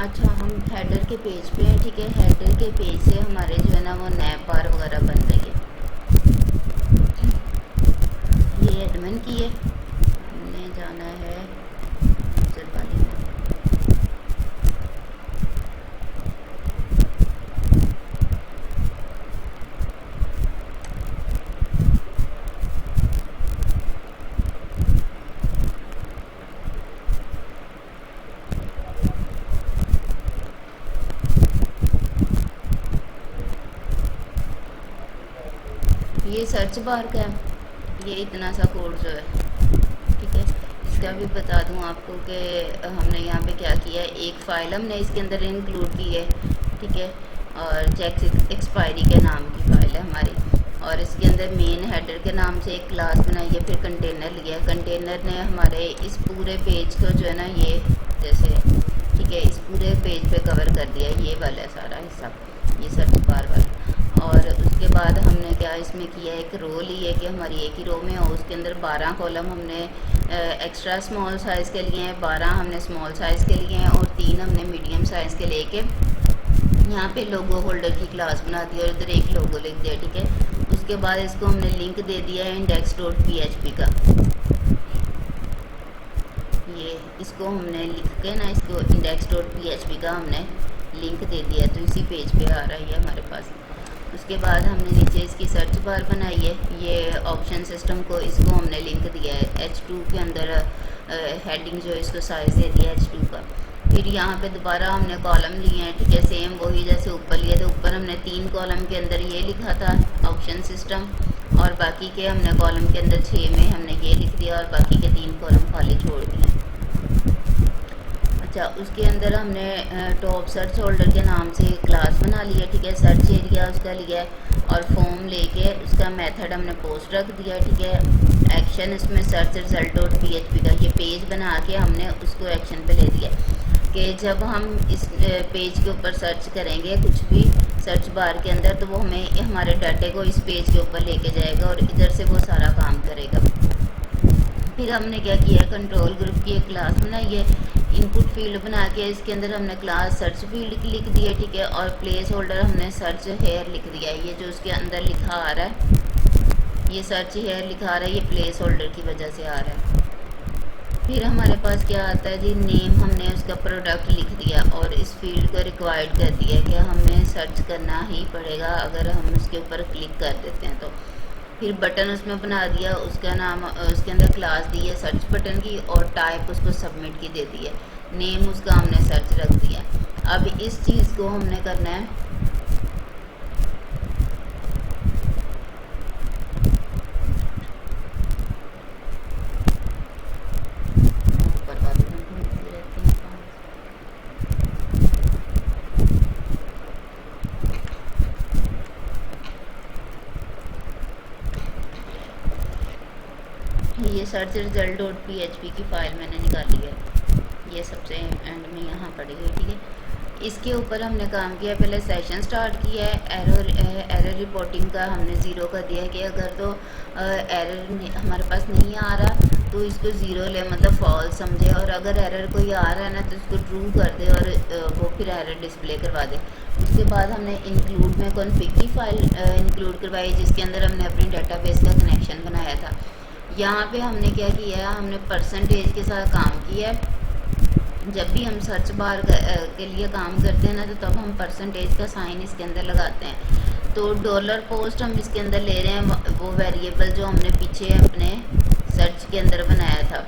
अच्छा, हम हेडर के पेज पे हैं, ठीक है। हेडर के पेज से हमारे जो है ना वो नैप बार वगैरह बन रही है। ये एडमिन की है, हमने जाना है यूज़र वाले में। ये सर्च बार का है, ये इतना सा कोड जो है, ठीक है। इसका भी बता दूं आपको कि हमने यहाँ पे क्या किया है। एक फ़ाइल हमने इसके अंदर इंक्लूड की है, ठीक है। और चेक एक्सपायरी के नाम की फ़ाइल है हमारी, और इसके अंदर मेन हेडर के नाम से एक क्लास बनाई है। फिर कंटेनर लिया है, कंटेनर ने हमारे इस पूरे पेज को जो है ना ये जैसे, ठीक है, इस पूरे पेज पे कवर कर दिया है, ये वाला सारा हिस्सा, ये सर्च बार वाला। और उसके बाद हमने क्या इसमें किया, एक रो ली है कि हमारी एक ही रो में हो, उसके अंदर 12 कॉलम हमने एक्स्ट्रा स्मॉल साइज़ के लिए हैं, 12 हमने स्मॉल साइज़ के लिए हैं, और 3 हमने मीडियम साइज़ के लेके यहाँ पे लोगो होल्डर की क्लास बना दी और इधर एक लोगो लिख दिया, ठीक है। उसके बाद इसको हमने लिंक दे दिया है index.php का। ये इसको हमने लिख के ना, इसको index.php का हमने लिंक दे दिया, तो इसी पेज पे आ रहा है हमारे पास। उसके बाद हमने नीचे इसकी सर्च बार बनाई है, ये ऑप्शन सिस्टम को, इसको हमने लिंक दिया है H2 के अंदर, हेडिंग जो है इसको साइज़ दे दिया H2 का। फिर यहाँ पे दोबारा हमने कॉलम लिए हैं, ठीक है, सेम वही जैसे ऊपर लिए थे। ऊपर हमने 3 कॉलम के अंदर ये लिखा था ऑप्शन सिस्टम, और बाकी के हमने कॉलम के अंदर 6 में हमने ये लिख दिया, और बाकी के 3 कॉलम खाली छोड़ दिए। अच्छा, उसके अंदर हमने टॉप सर्च होल्डर के नाम से क्लास बना ली है, ठीक है। सर्च एरिया उसका लिया है, और फॉर्म लेके उसका मेथड हमने पोस्ट रख दिया, ठीक है। एक्शन इसमें सर्च रिजल्ट डॉट php का ये पेज बना के हमने उसको एक्शन पे ले दिया कि जब हम इस पेज के ऊपर सर्च करेंगे कुछ भी सर्च बार के अंदर, तो वो हमें हमारे डाटे को इस पेज के ऊपर लेके जाएगा और इधर से वो सारा काम करेगा। फिर हमने क्या किया, कंट्रोल ग्रुप की एक क्लास बनाई है, इनपुट फील्ड बना के इसके अंदर हमने क्लास सर्च फील्ड की लिख दी है, ठीक है। और प्लेस होल्डर हमने सर्च हेयर लिख दिया है, ये जो उसके अंदर लिखा आ रहा है, ये सर्च हेयर लिखा आ रहा है, ये प्लेस होल्डर की वजह से आ रहा है। फिर हमारे पास क्या आता है जी, नेम हमने उसका प्रोडक्ट लिख दिया, और इस फील्ड को रिक्वायर्ड कर दिया कि हमें सर्च करना ही पड़ेगा अगर हम उसके ऊपर क्लिक कर देते हैं तो। फिर बटन उसमें बना दिया, उसका नाम उसके अंदर क्लास दी है सर्च बटन की, और टाइप उसको सबमिट की दे दी है, नेम उसका हमने सर्च रख दिया। अब इस चीज़ को हमने करना है, ये सर्च रिजल्ट डॉट php की फ़ाइल मैंने निकाली है, ये सबसे एंड में यहाँ पड़ी हुई, ठीक है। इसके ऊपर हमने काम किया, पहले सेशन स्टार्ट किया है, एरर रिपोर्टिंग का हमने ज़ीरो कर दिया कि अगर तो एरर हमारे पास नहीं आ रहा तो इसको ज़ीरो ले, मतलब फॉल्स समझे, और अगर एरर कोई आ रहा है ना तो इसको ट्रू कर दे और वो फिर एरर डिस्प्ले करवा दे। उसके बाद हमने इंक्लूड में कॉन्फ़िग की फ़ाइल इंक्लूड करवाई, जिसके अंदर हमने अपनी डाटाबेस का कनेक्शन बनाया था। यहाँ पे हमने क्या किया है, हमने परसेंटेज के साथ काम किया है। जब भी हम सर्च बार के लिए काम करते हैं ना, तो तब हम परसेंटेज का साइन इसके अंदर लगाते हैं। तो डॉलर पोस्ट हम इसके अंदर ले रहे हैं, वो वेरिएबल जो हमने पीछे अपने सर्च के अंदर बनाया था,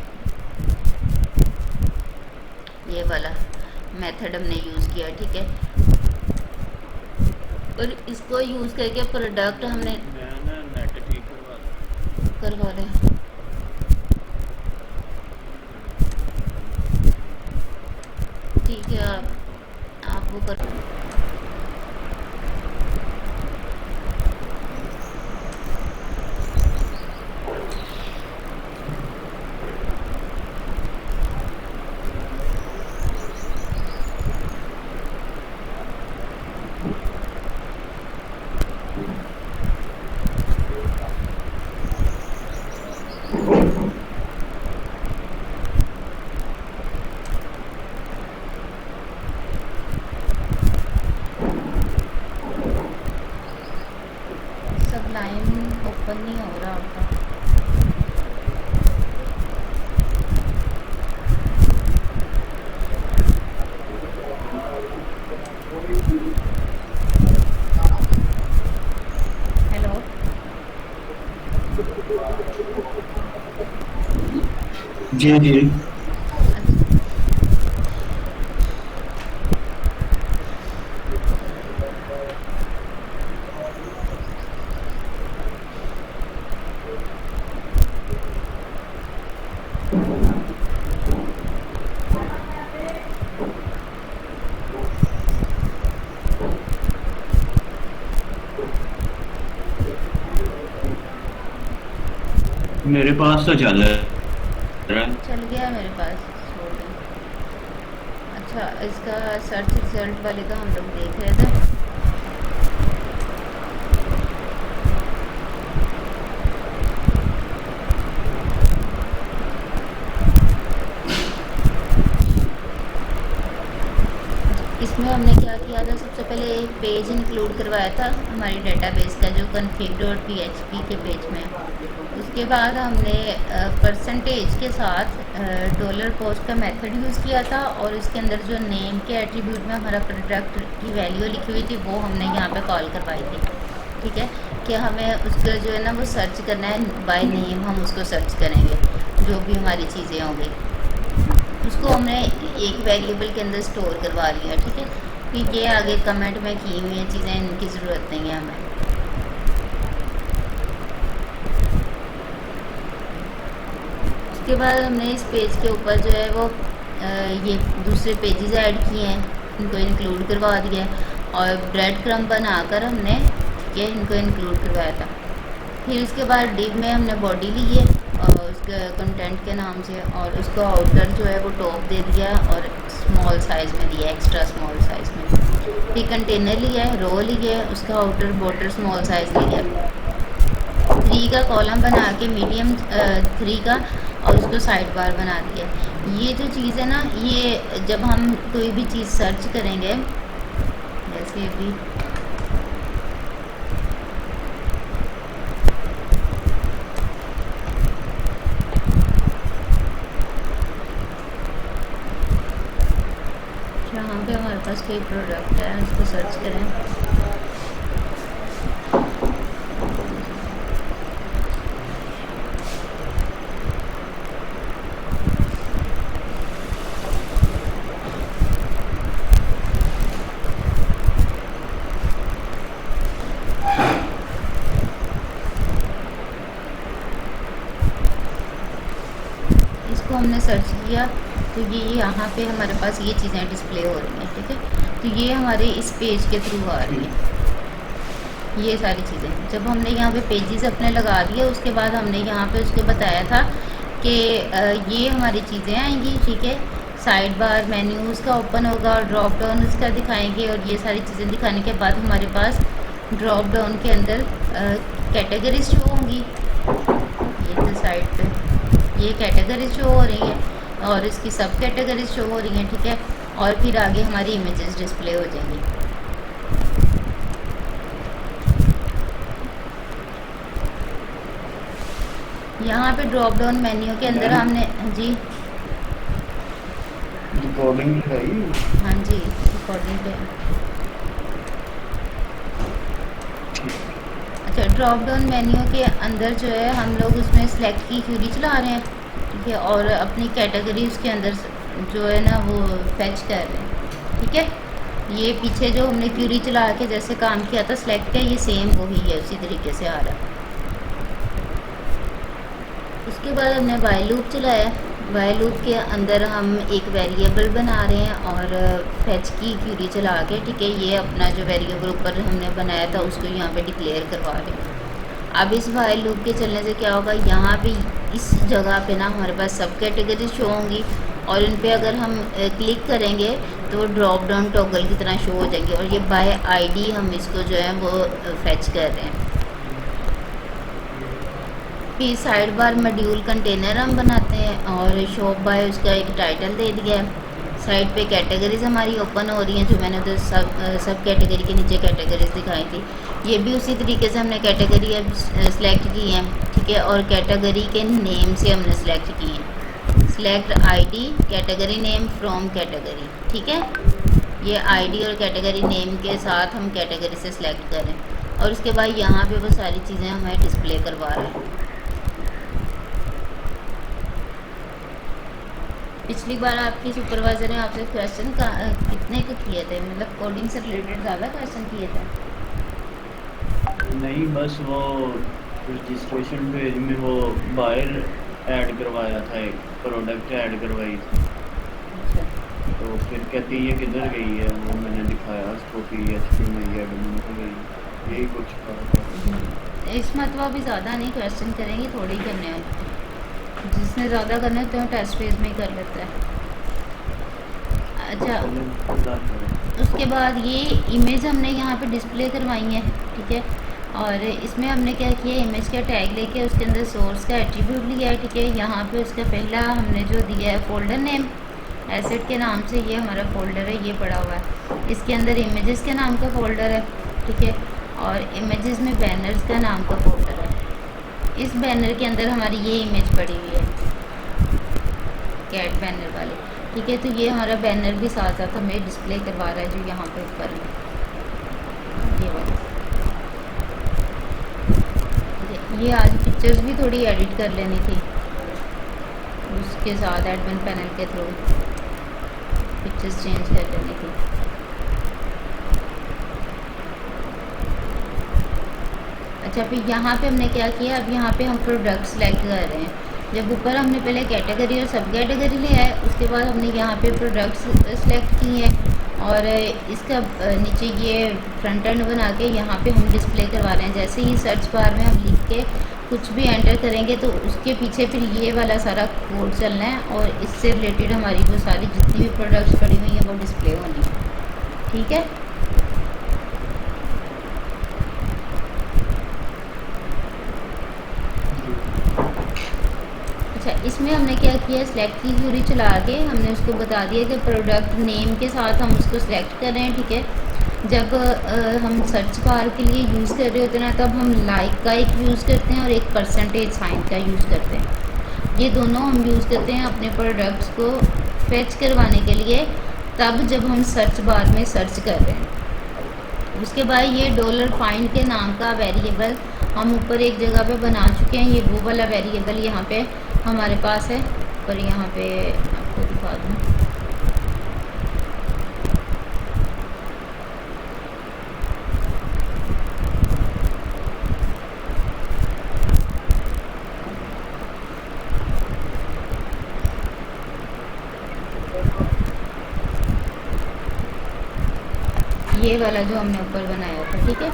ये वाला मेथड हमने यूज़ किया, ठीक है। और इसको यूज़ करके प्रोडक्ट हमने करवा लें, ठीक है। आप वो कर, जी जी। मेरे पास तो चल रहा है। चल गया मेरे पास, छोड़ दो। अच्छा, इसका सर्च रिजल्ट वाले का हम लोग देख रहे थे। इसमें हमने क्या किया था, सबसे पहले एक पेज इंक्लूड करवाया था हमारी डेटाबेस का, जो config.php के पेज में। उसके बाद हमने परसेंटेज के साथ डॉलर पोस्ट का मेथड यूज़ किया था, और इसके अंदर जो नेम के एट्रीब्यूट में हमारा प्रोडक्ट की वैल्यू लिखी हुई थी वो हमने यहाँ पे कॉल करवाई थी। ठीक है, कि हमें उसका जो है ना वो सर्च करना है, बाय नेम हम उसको सर्च करेंगे, जो भी हमारी चीज़ें होंगी उसको हमने एक वेरिएबल के अंदर स्टोर करवा लिया। ठीक है, फिर ये आगे कमेंट में की हुई है चीज़ें, इनकी ज़रूरत नहीं है हमें। उसके बाद हमने इस पेज के ऊपर जो है वो ये दूसरे पेजेस ऐड किए हैं, इनको इंक्लूड करवा दिया है, और ब्रेड क्रम्ब बनाकर हमने ये इनको इंक्लूड करवाया था। फिर इसके बाद डिव में हमने बॉडी ली है और उसके कंटेंट के नाम से, और उसको आउटर जो है वो टॉप दे दिया और स्मॉल साइज़ में दिया, एक्स्ट्रा स्मॉल साइज़ में। फिर कंटेनर लिया है, रो लिया है, उसका आउटर बॉर्डर स्मॉल साइज़ लिया है। 3 का कॉलम बना के मीडियम 3 का, और उसको साइड बार बना दिया। ये जो चीज़ है ना, ये जब हम कोई भी चीज़ सर्च करेंगे, जैसे अभी जहाँ पे हमारे पास कोई प्रोडक्ट है उसको सर्च करें, इसको हमने सर्च किया तो ये यहाँ पे हमारे पास ये चीज़ें डिस्प्ले हो रही हैं। ठीक है, तो ये हमारे इस पेज के थ्रू आ रही हैं ये सारी चीज़ें। जब हमने यहाँ पे पेजेस अपने लगा दिए, उसके बाद हमने यहाँ पे उसको बताया था कि ये हमारी चीज़ें आएंगी। ठीक है, साइड बार मेन्यू उसका ओपन होगा और ड्रॉप डाउन उसका दिखाएंगे, और ये सारी चीज़ें दिखाने के बाद हमारे पास ड्रॉप डाउन के अंदर कैटेगरीज शो होंगी। ये तो साइड पे ये कैटेगरी शो हो रही है और इसकी सब कैटेगरी शो हो रही हैं। ठीक है, और फिर आगे हमारी इमेजेस डिस्प्ले हो जाएंगी। यहाँ पे ड्रॉप डाउन मेन्यू के अंदर मैम, हमने जी रिकॉर्डिंग है ये? हाँ जी रिकॉर्डिंग पे। अच्छा, ड्रॉप डाउन मेन्यू के अंदर जो है हम लोग उसमें सेलेक्ट की क्यूरी चला रहे हैं। ठीक है, और अपनी कैटेगरी उसके अंदर जो है ना वो फैच कर रहे हैं। ठीक है, ये पीछे जो हमने क्यूरी चला के जैसे काम किया था सेलेक्ट का, ये सेम वही है, उसी तरीके से आ रहा है। उसके बाद हमने वाइल लूप चलाया। वाइल लूप के अंदर हम एक वेरिएबल बना रहे हैं और फैच की क्यूरी चला के, ठीक है, ये अपना जो वेरिएबल ऊपर हमने बनाया था उसको यहाँ पे डिक्लेयर करवा रहे हैं। अब इस वाइल लूप के चलने से क्या होगा, यहाँ पे इस जगह पे ना हमारे पास सब कैटेगरी शो होंगी, और इन पे अगर हम क्लिक करेंगे तो वो ड्रॉप डाउन टॉगल की तरह शो हो जाएंगे, और ये बाय आईडी हम इसको जो है वो फैच कर रहे हैं। फिर साइड बार मॉड्यूल कंटेनर हम बनाते हैं और शॉप बाय उसका एक टाइटल दे दिया है। साइड पे कैटेगरीज हमारी ओपन हो रही हैं, जो मैंने तो सब कैटेगरी के नीचे कैटेगरीज दिखाई थी। ये भी उसी तरीके से हमने कैटेगरी अब सेलेक्ट की हैं। ठीक है, और कैटेगरी के नेम से हमने सेलेक्ट की हैं। Select ID category name from category. ठीक है, ये आईडी और कैटेगरी नेम के साथ हम कैटेगरी से सिलेक्ट करें, और उसके बाद यहाँ पे वो सारी चीज़ें हमें डिस्प्ले करवा रहे हैं। पिछली बार आपकी सुपरवाइजर ने आपसे क्वेश्चन का कितने को किए थे, मतलब कोडिंग से रिलेटेड ज़्यादा क्वेश्चन किए थे? नहीं, बस वो रजिस्ट्रेशन पेज में वो बायर ऐड करवाया था, एक प्रोडक्ट ऐड करवाई थी। अच्छा। तो फिर कहती ये किधर गई है, वो मैंने दिखाया उसको PHP में ये एडमिन को गई, यही कुछ था। इस मतवा भी ज़्यादा नहीं क्वेश्चन करेंगे, थोड़े ही करने हैं। जिसने ज़्यादा करना है तो टेस्ट पेज में ही कर लेता है। अच्छा, उसके बाद ये इमेज हमने यहाँ पे डिस्प्ले करवाई है, ठीक है। और इसमें हमने क्या किया, इमेज का टैग लेके उसके अंदर सोर्स का एट्रीब्यूट लिया है, ठीक है। यहाँ पे उसका पहला हमने जो दिया है फोल्डर नेम एसेट के नाम से, ये हमारा फोल्डर है, ये पड़ा हुआ है। इसके अंदर इमेजेस के नाम का फोल्डर है, ठीक है। और इमेजेस में बैनर्स का नाम का फोल्डर है। इस बैनर के अंदर हमारी ये इमेज पड़ी हुई है, कैट बैनर वाले, ठीक है। तो ये हमारा बैनर भी साथ साथ हमें डिस्प्ले करवा रहा है, जो यहाँ पे ऊपर है ये वाला। ये आज पिक्चर्स भी थोड़ी एडिट कर लेनी थी उसके साथ, एडमिन पैनल के थ्रू पिक्चर्स चेंज कर लेनी थी। अच्छा, फिर यहाँ पे हमने क्या किया, अब यहाँ पे हम प्रोडक्ट सेलेक्ट कर रहे हैं। जब ऊपर हमने पहले कैटेगरी और सब कैटेगरी लिया है, उसके बाद हमने यहाँ पे प्रोडक्ट्स सेलेक्ट किए हैं और इसका नीचे ये फ्रंट एंड बना के यहाँ पे हम डिस्प्ले करवा रहे हैं। जैसे ही सर्च बार में हम लिख के कुछ भी एंटर करेंगे तो उसके पीछे फिर ये वाला सारा कोड चलना है और इससे रिलेटेड हमारी वो सारी जितनी भी प्रोडक्ट्स पड़ी हुई हैं वो डिस्प्ले होनी है, ठीक है। अच्छा, इसमें हमने क्या किया, सिलेक्ट की क्यूरी चला के हमने उसको बता दिया कि प्रोडक्ट नेम के साथ हम उसको सिलेक्ट कर रहे हैं, ठीक है। जब हम सर्च बार के लिए यूज़ कर रहे होते हैं ना, तब हम लाइक का एक यूज़ करते हैं और एक परसेंटेज साइन का यूज़ करते हैं। ये दोनों हम यूज़ करते हैं अपने प्रोडक्ट्स को फेच करवाने के लिए, तब जब हम सर्च बार में सर्च कर रहे हैं। उसके बाद ये $फाइंड के नाम का वेरिएबल हम ऊपर एक जगह पे बना चुके हैं। ये वो वाला वेरिएबल यहाँ पे हमारे पास है, पर यहाँ पे आपको दिखा दूँ। ये वाला जो हमने ऊपर बनाया था, ठीक है,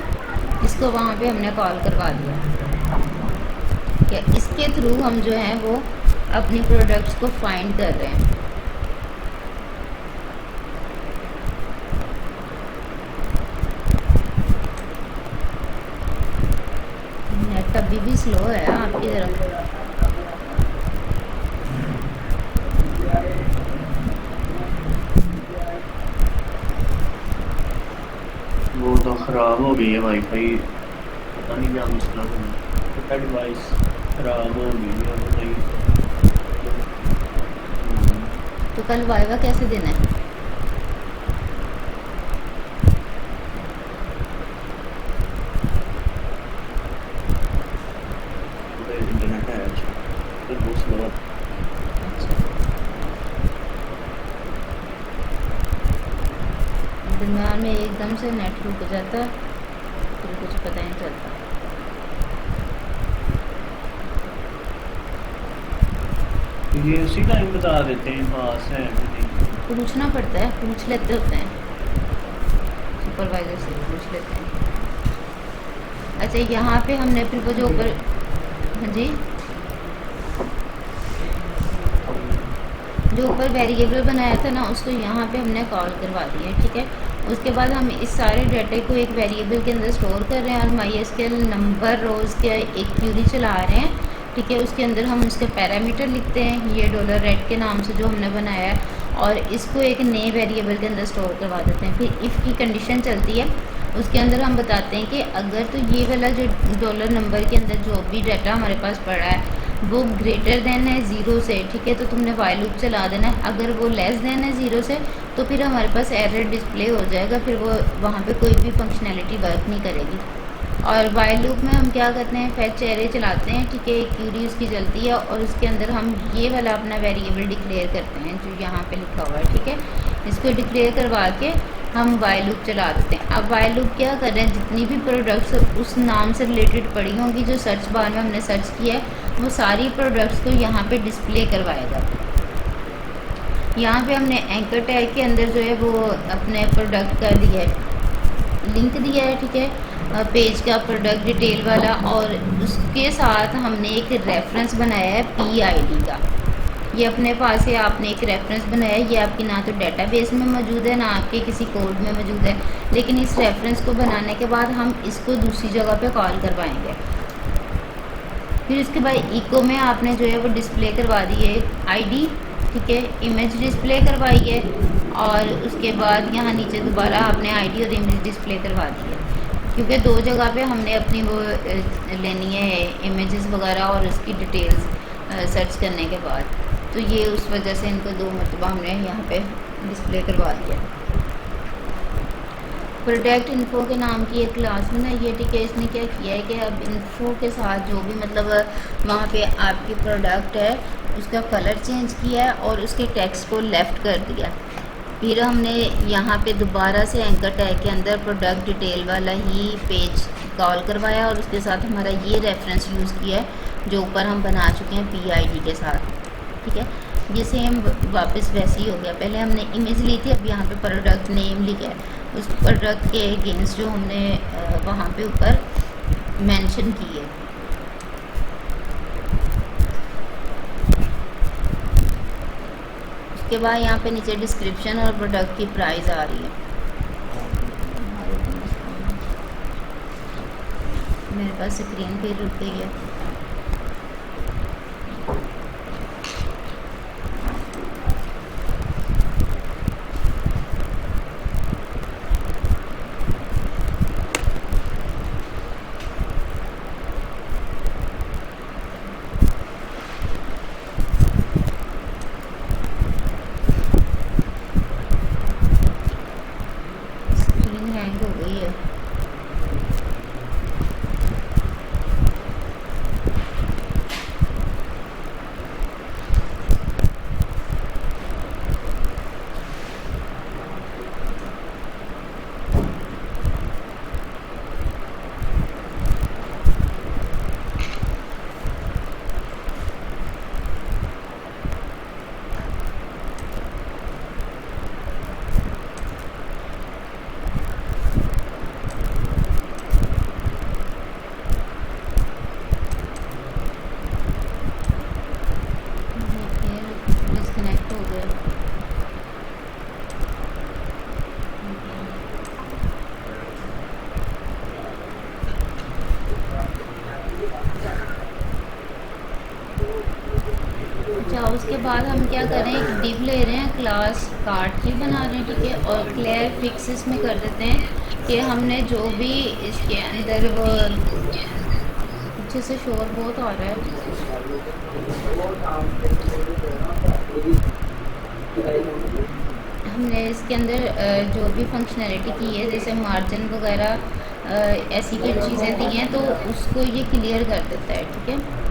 इसको वहाँ पे हमने कॉल करवा दिया। क्या इसके थ्रू हम जो है वो अपनी प्रोडक्ट्स को फाइंड कर रहे हैं। नेट अभी भी स्लो है आपकी तरफ। वो तो ख़राब हो गई है वाईफाई, पता नहीं क्या मसला है, डिवाइस ख़राब हो गई है वो नहीं। तो कल वाइवा कैसे देना है? इंटरनेट है अच्छा, तो बहुत स्लो है। दरम्यान में एकदम से नेट रुक जाता, फिर कुछ पता नहीं चलता। ये उसी टाइम बता देते हैं पास है कि नहीं। पूछना पड़ता है, पूछ लेते होते हैं, सुपरवाइजर से पूछ लेते हैं। अच्छा, यहाँ पे हमने फिर वो जो ऊपर, हाँ जी, जो ऊपर वेरिएबल बनाया था ना, उसको यहाँ पे हमने कॉल करवा दिया, ठीक है। उसके बाद हम इस सारे डाटे को एक वेरिएबल के अंदर स्टोर कर रहे हैं और MySQL नंबर रोज़ के एक क्यूरी चला रहे हैं, ठीक है। उसके अंदर हम उसके पैरामीटर लिखते हैं, ये $रेड के नाम से जो हमने बनाया है, और इसको एक नए वेरिएबल के अंदर स्टोर करवा देते हैं। फिर इफ़ की कंडीशन चलती है, उसके अंदर हम बताते हैं कि अगर तो ये वाला जो डॉलर नंबर के अंदर जो भी डाटा हमारे पास पड़ा है वो ग्रेटर देन है 0 से, ठीक है, तो तुमने वाइल लूप चला देना है। अगर वो लेस देन है 0 से तो फिर हमारे पास एरर डिस्प्ले हो जाएगा, फिर वो वहाँ पे कोई भी फंक्शनैलिटी वर्क नहीं करेगी, और वाइल लूप में हम क्या करते हैं, फेच एरे चलाते हैं, ठीक है, एक क्यूरी उसकी चलती है और उसके अंदर हम ये वाला अपना वेरिएबल डिक्लेयर करते हैं जो यहाँ पे लिखा हुआ है, ठीक है। इसको डिक्लेयर करवा के हम वाइल लूप चला देते हैं। अब वाइल लूप क्या कर रहे हैं, जितनी भी प्रोडक्ट्स उस नाम से रिलेटेड पड़ी होंगी जो सर्च बार में हमने सर्च किया है, वो सारी प्रोडक्ट्स को यहाँ पे डिस्प्ले करवाएगा। यहाँ पे हमने एंकर टैग के अंदर जो है वो अपने प्रोडक्ट का दिया है, लिंक दिया है, ठीक है, पेज का प्रोडक्ट डिटेल वाला, और उसके साथ हमने एक रेफरेंस बनाया है PID का। ये अपने पास है, आपने एक रेफरेंस बनाया है, ये आपकी ना तो डेटाबेस में मौजूद है ना आपके किसी कोड में मौजूद है, लेकिन इस रेफरेंस को बनाने के बाद हम इसको दूसरी जगह पे कॉल करवाएंगे। फिर उसके बाद इको में आपने जो है वो डिस्प्ले करवा दी है ID, ठीक है, इमेज डिस्प्ले करवाई है, और उसके बाद यहाँ नीचे दोबारा आपने ID और इमेज डिस्प्ले करवा दी है, क्योंकि दो जगह पे हमने अपनी वो लेनी है इमेजेस वगैरह और उसकी डिटेल्स सर्च करने के बाद, तो ये उस वजह से इनको दो मरतबा हमने यहाँ पे डिस्प्ले करवा दिया। प्रोडक्ट इन्फो के नाम की एक क्लास बनाई है, ठीक है। इसने क्या किया है कि अब इन्फो के साथ जो भी मतलब वहाँ पे आपकी प्रोडक्ट है उसका कलर चेंज किया है और उसके टेक्स्ट को लेफ़्ट कर दिया। फिर हमने यहाँ पे दोबारा से एंकर टैग के अंदर प्रोडक्ट डिटेल वाला ही पेज कॉल करवाया और उसके साथ हमारा ये रेफरेंस यूज़ किया है जो ऊपर हम बना चुके हैं PID के साथ, ठीक है। ये सेम वापस वैसे ही हो गया, पहले हमने इमेज ली थी, अब यहाँ पे प्रोडक्ट नेम लिखा है, उस प्रोडक्ट के अगेंस्ट जो हमने वहाँ पे ऊपर मेंशन की है। उसके बाद यहाँ पे नीचे डिस्क्रिप्शन और प्रोडक्ट की प्राइस आ रही है। मेरे पास स्क्रीन पे रुक गई है। हैंग हो गई है। डिस्कनेक्ट हो गया। अच्छा, उसके बाद हम क्या करें, एक डिव ले रहे हैं, क्लास कार्ड की बना रहे हैं, ठीक है, और क्लियर फिक्स इसमें कर देते हैं कि हमने जो भी इसके अंदर वो पीछे से शोर बहुत आ रहा है। हमने इसके अंदर जो भी फंक्शनैलिटी की है जैसे मार्जिन वगैरह ऐसी कुछ चीज़ें दी हैं तो उसको ये क्लियर कर देता है, ठीक है।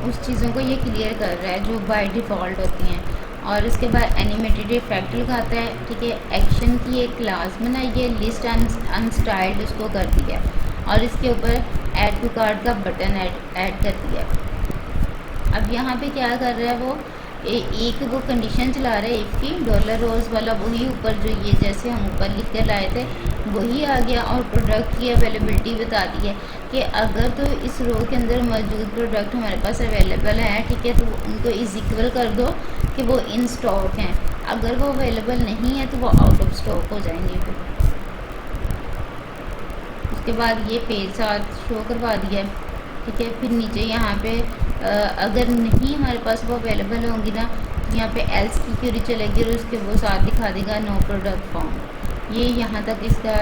उस चीज़ों को ये क्लियर कर रहा है जो बाय डिफ़ॉल्ट होती हैं। और उसके बाद एनिमेटेड इफेक्ट लगाता है, ठीक है। एक्शन की एक क्लास बनाई है, लिस्ट अनस्टाइल्ड उसको कर दिया और इसके ऊपर ऐड टू कार्ट का बटन ऐड कर दिया। अब यहाँ पे क्या कर रहा है वो एक वो कंडीशन चला रहा है इफ़ की $रोज़ वाला, वही ऊपर जो ये जैसे हम ऊपर लिख कर लाए थे वही आ गया और प्रोडक्ट की अवेलेबिलिटी बता दी है कि अगर तो इस रो के अंदर मौजूद प्रोडक्ट हमारे पास अवेलेबल हैं, ठीक है, तो उनको इज इक्वल कर दो कि वो इन स्टॉक हैं। अगर वो अवेलेबल नहीं है तो वो आउट ऑफ स्टॉक हो जाएंगे। फिर उसके बाद ये पेज साथ शो करवा दिया, ठीक है। फिर नीचे यहाँ पे अगर नहीं हमारे पास वो अवेलेबल होंगी ना, यहाँ पे एल्स की क्यूरी चलेगी और उसके वो साथ दिखा देगा नो प्रोडक्ट फाउंड। ये यहाँ तक इसका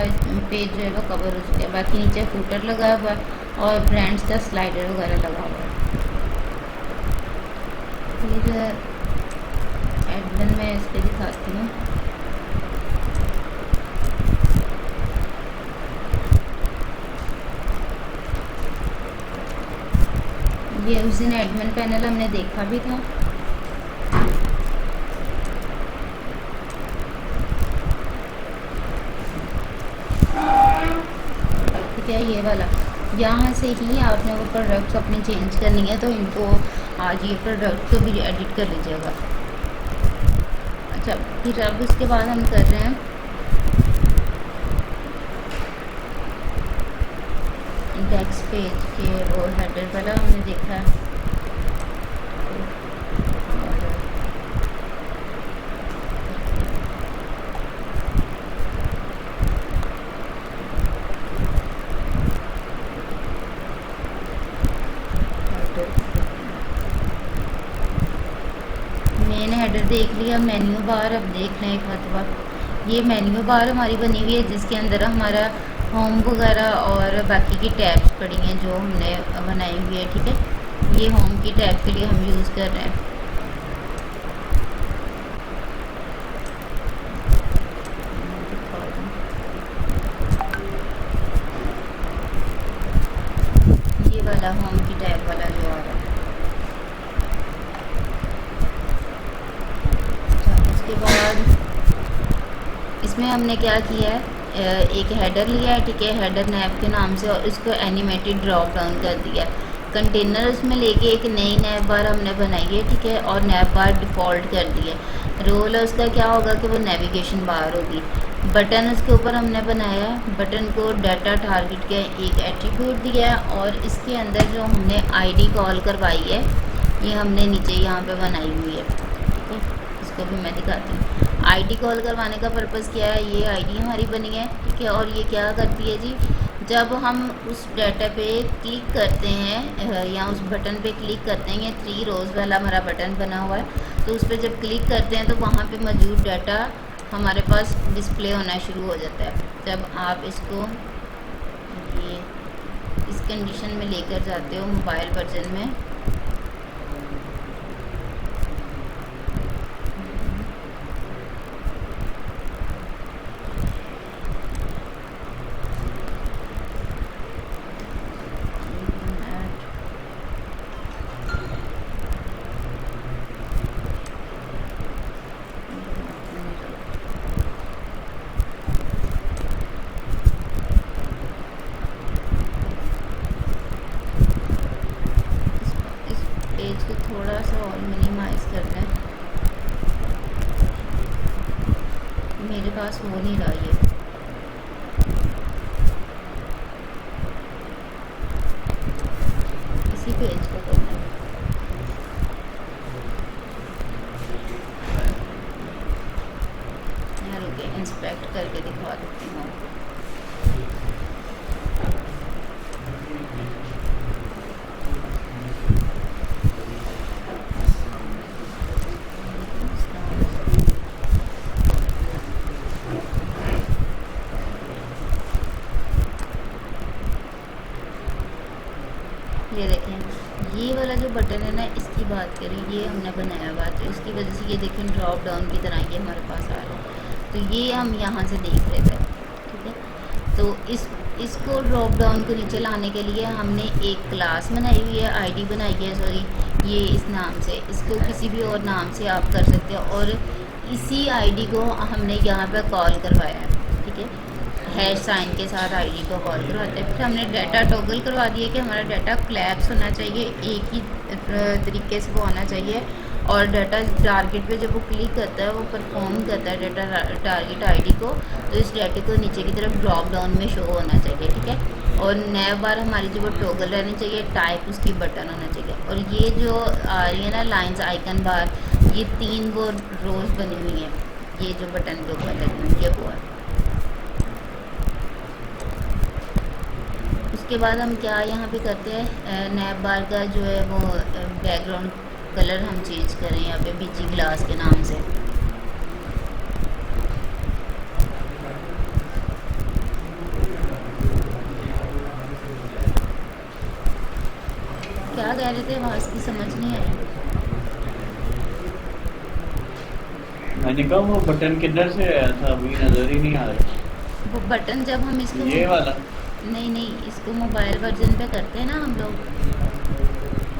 पेज जो है वो कवर हो चुका है। बाकी नीचे फूटर लगा हुआ है और ब्रांड्स का स्लाइडर वगैरह लगा हुआ है। फिर एडमिन में इस पर दिखाती हूँ। ये उस दिन एडमिन पैनल हमने देखा भी था। ठीक है, ये वाला यहाँ से ही आपने वो प्रोडक्ट्स अपनी चेंज करनी है, तो इनको आज ये प्रोडक्ट को भी एडिट कर लीजिएगा। अच्छा, फिर अब इसके बाद हम कर रहे हैं इंडेक्स पेज के वो हेडर वाला हमने देखा है। मैंने हेडर देख लिया, मेन्यू बार अब देखना है एक मरतबा। ये मेन्यू बार हमारी बनी हुई है जिसके अंदर हमारा होम वगैरह और बाकी की टैब्स पड़ी हैं जो हमने बनाई हुई है। ठीक है, ये होम की टैब के लिए हम यूज़ कर रहे हैं। ये वाला होम की टैब वाला जो आ रहा है। उसके बाद इसमें हमने क्या किया है, एक हेडर लिया है। ठीक है, हेडर नैब के नाम से, और इसको एनिमेटेड ड्रॉप डाउन कर दिया। कंटेनर उसमें लेके एक नई नैब बार हमने बनाई है। ठीक है, और नैब बार डिफ़ॉल्ट कर दी है। रोल है उसका क्या होगा कि वो नेविगेशन बार होगी। बटन उसके ऊपर हमने बनाया है, बटन को डाटा टारगेट के एक एट्रीब्यूट दिया है, और इसके अंदर जो हमने आईडी कॉल करवाई है ये हमने नीचे यहाँ पे बनाई हुई है। ठीक है, इसको भी मैं दिखाती हूँ। आईडी कॉल करवाने का पर्पज़ क्या है, ये आईडी हमारी बनी है। ठीक है, और ये क्या करती है जी, जब हम उस डाटा पे क्लिक करते हैं या उस बटन पे क्लिक करते हैं, ये 3 रोज़ वाला हमारा बटन बना हुआ है, तो उस पर जब क्लिक करते हैं तो वहाँ पे मौजूद डाटा हमारे पास डिस्प्ले होना शुरू हो जाता है। जब आप इसको ये इस कंडीशन में लेकर जाते हो मोबाइल वर्जन में, पेज को थोड़ा सा और मिनिमाइज़ कर लें। मेरे पास हो नहीं रहा ये। इसी पेज को करना है। यहाँ रुके, इंस्पेक्ट करके दिखा देती हूँ। ये देखें, ये वाला जो बटन है ना, इसकी बात करें, ये हमने बनाया हुआ, तो इसकी वजह से ये देखें ड्रॉप डाउन की तरह ये हमारे पास आ रहा है। तो ये हम यहाँ से देख रहे थे। ठीक है, तो इसको ड्रॉप डाउन को नीचे लाने के लिए हमने एक क्लास बनाई हुई है, आईडी बनाई है सॉरी, ये इस नाम से, इसको किसी भी और नाम से आप कर सकते हो, और इसी आईडी को हमने यहाँ पर कॉल करवाया है। ठीक है, हैश साइन के साथ आईडी को कॉल करवाते हैं। फिर हमने डाटा टॉगल करवा दिया कि हमारा डाटा क्लैप्स होना चाहिए, एक ही तरीके से वो आना चाहिए, और डाटा टारगेट पे जब वो क्लिक करता है वो परफॉर्म करता है डाटा टारगेट आईडी को, तो इस डाटे को नीचे की तरफ ड्रॉप डाउन में शो होना चाहिए। ठीक है, और नैब बार हमारी जो वो टॉगल रहनी चाहिए, टाइप उसकी बटन होना चाहिए, और ये जो आ रही है ना लाइंस आइकन बार, ये 3 वो रोज बनी हुई हैं, ये जो बटन के ऊपर लगी हुई है वो है। उसके बाद हम क्या यहाँ पे करते हैं, नैब बार का जो है वो बैकग्राउंड कलर हम चेंज करें यहाँ पे बीजी ग्लास के नाम से। क्या कह रहे थे, आवाज़ की समझ नहीं आई। मैंने कहा वो बटन किधर से आया था, अभी नजर ही नहीं आ रहा। वो बटन जब हम इसको ये वाला नहीं, इसको मोबाइल वर्जन पे करते हैं ना हम लोग,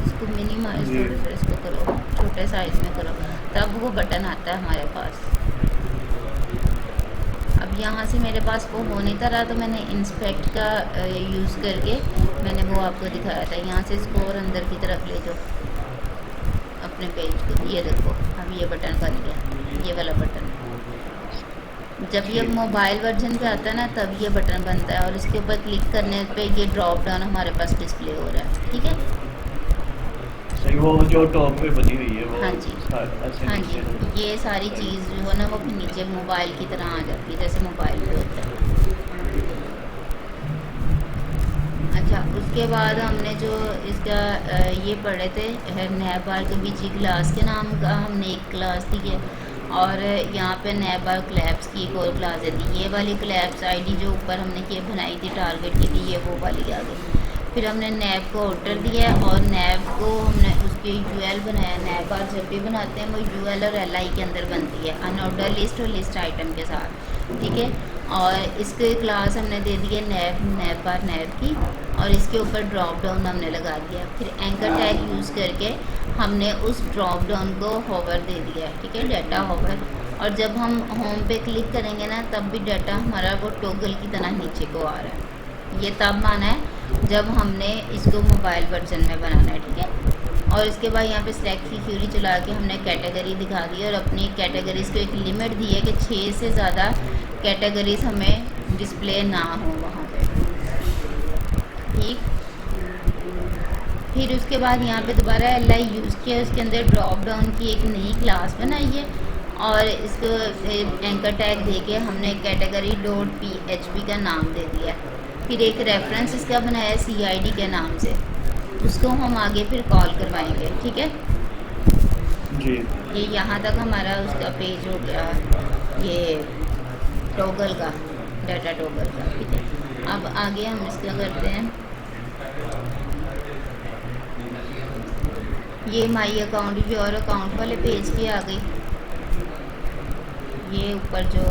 इसको मिनिमाइज जी थोड़ा सा इसको करो, छोटे साइज में करो, तब वो बटन आता है हमारे पास। अब यहाँ से मेरे पास वो हो नहीं था रहा, तो मैंने इंस्पेक्ट का यूज़ करके मैंने वो आपको दिखाया था। यहाँ से इसको और अंदर की तरफ ले जाओ अपने पेज को, ये देखो अब ये बटन बन गया, ये वाला बटन। जब ये ठीक। मोबाइल वर्जन पे आता है ना, तब ये बटन बनता है और इसके ऊपर क्लिक करने पे ये ड्रॉप डाउन हमारे पास डिस्प्ले हो रहा है। ठीक है, सही, वो जो टॉप पे बनी हुई है वो हाँ जी, ऐसे हाँ नीचे जी, ये सारी चीज़ जो है ना वो फिर नीचे मोबाइल की तरह आ जाती है, जैसे मोबाइल पे होता है। अच्छा, उसके बाद हमने जो इसका ये पढ़े थे नैबार के बीच क्लास के नाम का हमने एक क्लास दी है, और यहाँ पे नैबार क्लैप्स की एक और क्लास है थी। ये वाली क्लैप्स आईडी जो ऊपर हमने ये बनाई थी टारगेट की थी, ये वो वाली आ गई। फिर हमने नैब को ऑर्डर दिया है और नैब को हमने उसके यूएल बनाया। नैबार जब भी बनाते हैं वो यूएल और एलआई के अंदर बनती है, अनऑर्डर लिस्ट और लिस्ट आइटम के साथ। ठीक है, और इसके क्लास हमने दे दी है नैबार नैब की, और इसके ऊपर ड्रॉप डाउन हमने लगा दिया। फिर एंकर टैग यूज़ करके हमने उस ड्रॉप डाउन को होवर दे दिया है। ठीक है, डाटा होवर। और जब हम होम पे क्लिक करेंगे ना, तब भी डाटा हमारा वो टॉगल की तरह नीचे को आ रहा है। ये तब माना है जब हमने इसको मोबाइल वर्जन में बनाना है। ठीक है, और इसके बाद यहाँ पे सिलेक्ट की क्यूरी चला के हमने कैटेगरी दिखा दी, और अपनी कैटेगरीज को एक लिमिट दी है कि 6 से ज़्यादा कैटेगरीज हमें डिस्प्ले ना हो वहाँ पे। ठीक, फिर उसके बाद यहाँ पे दोबारा एलआई यूज़ किया, उसके अंदर ड्रॉप डाउन की एक नई क्लास बनाई है, और इसको एंकर टैग दे के हमने कैटेगरी डॉट PHP का नाम दे दिया। फिर एक रेफरेंस इसका बनाया है CID के नाम से, उसको हम आगे फिर कॉल करवाएंगे। ठीक है जी। ये यहाँ तक हमारा उसका पेज हो गया, ये टॉगल का, डाटा टॉगल का। ठीक है, अब आगे हम इसका करते हैं, ये माई अकाउंट योर अकाउंट वाले पेज की आ गई। ये ऊपर जो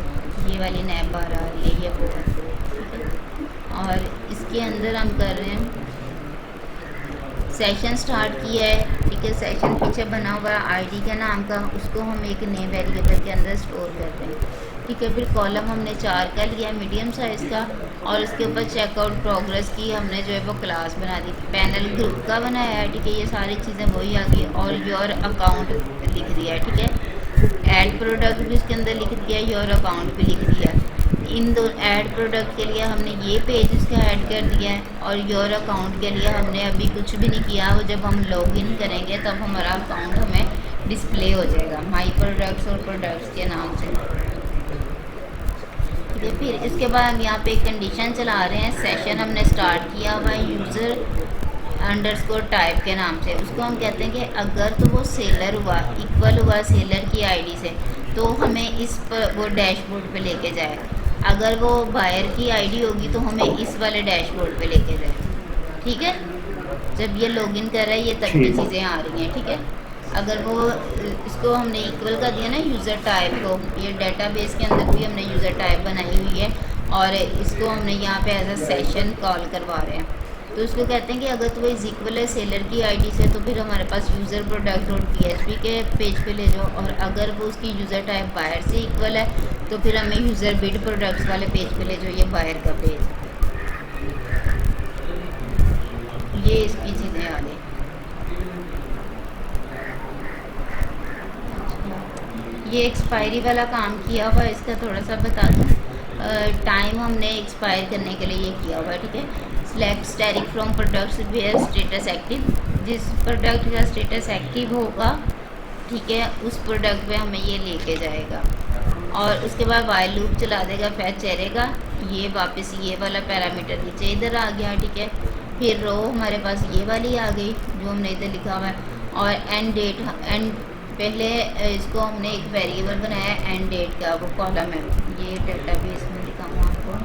ये वाली नैब बार आ रही है, ये वो है। और इसके अंदर हम कर रहे हैं सेशन स्टार्ट किया है। ठीक है, सेशन पीछे बना हुआ है आईडी के नाम का, उसको हम एक नए वेरिएबल के अंदर स्टोर कर रहे हैं। ठीक है, फिर कॉलम हमने 4 का लिया मीडियम साइज़ का, और इसके ऊपर चेकआउट प्रोग्रेस की हमने जो है वो क्लास बना दी। पैनल ग्रुप का बनाया है। ठीक है, ये सारी चीज़ें वही आ गई, और योर अकाउंट लिख दिया है। ठीक है, ऐड प्रोडक्ट भी इसके अंदर लिख दिया, योर अकाउंट भी लिख दिया। इन दो ऐड प्रोडक्ट के लिए हमने ये पेज इसका ऐड कर दिया है, और योर अकाउंट के लिए हमने अभी कुछ भी नहीं किया। वो जब हम लॉगिन करेंगे तब हमारा अकाउंट हमें डिस्प्ले हो जाएगा माई प्रोडक्ट्स और प्रोडक्ट्स के नाम से। ठीक है, फिर इसके बाद यहाँ पे एक कंडीशन चला रहे हैं। सेशन हमने स्टार्ट किया हुआ है यूज़र अंडरस्कोर टाइप के नाम से, उसको हम कहते हैं कि अगर तो वो सेलर हुआ, इक्वल हुआ सेलर की आईडी से, तो हमें इस पर वो डैशबोर्ड पे लेके जाए। अगर वो बायर की आईडी होगी तो हमें इस वाले डैशबोर्ड पे लेके जाए। ठीक है, जब ये लॉगिन कर रहा है ये तब की चीज़ें आ रही हैं। ठीक है, अगर वो इसको हमने इक्वल कर दिया ना यूज़र टाइप को, ये डेटाबेस के अंदर भी हमने यूज़र टाइप बनाई हुई है, और इसको हमने यहाँ पे एज अ सेशन कॉल करवा रहे हैं। तो उसको कहते हैं कि अगर तो वो इज इक्वल है सेलर की आईडी से, तो फिर हमारे पास यूज़र प्रोडक्ट डॉट PHP के पेज पे ले जाओ, और अगर वो उसकी यूज़र टाइप बायर से इक्वल है तो फिर हमें यूज़र बिड प्रोडक्ट्स वाले पेज पे ले जाओ, ये बायर का पेज। ये इसकी चीज़ें आ गई। ये एक्सपायरी वाला काम किया हुआ है, इसका थोड़ा सा बता दूँ। टाइम हमने एक्सपायर करने के लिए ये किया हुआ है। ठीक है, select static from products where status active, जिस प्रोडक्ट का स्टेटस एक्टिव होगा, ठीक है, उस प्रोडक्ट पे हमें ये लेके जाएगा। और उसके बाद वाइल लूप चला देगा, फैच चलेगा, ये वापस ये वाला पैरामीटर नीचे इधर आ गया। ठीक है, फिर रो हमारे पास ये वाली आ गई जो हमने इधर लिखा हुआ है, और एंड डेट, एंड पहले इसको हमने एक वेरिएबल बनाया एंड डेट का, वो कॉलम है, ये डेटाबेस में दिखाऊँ आपको।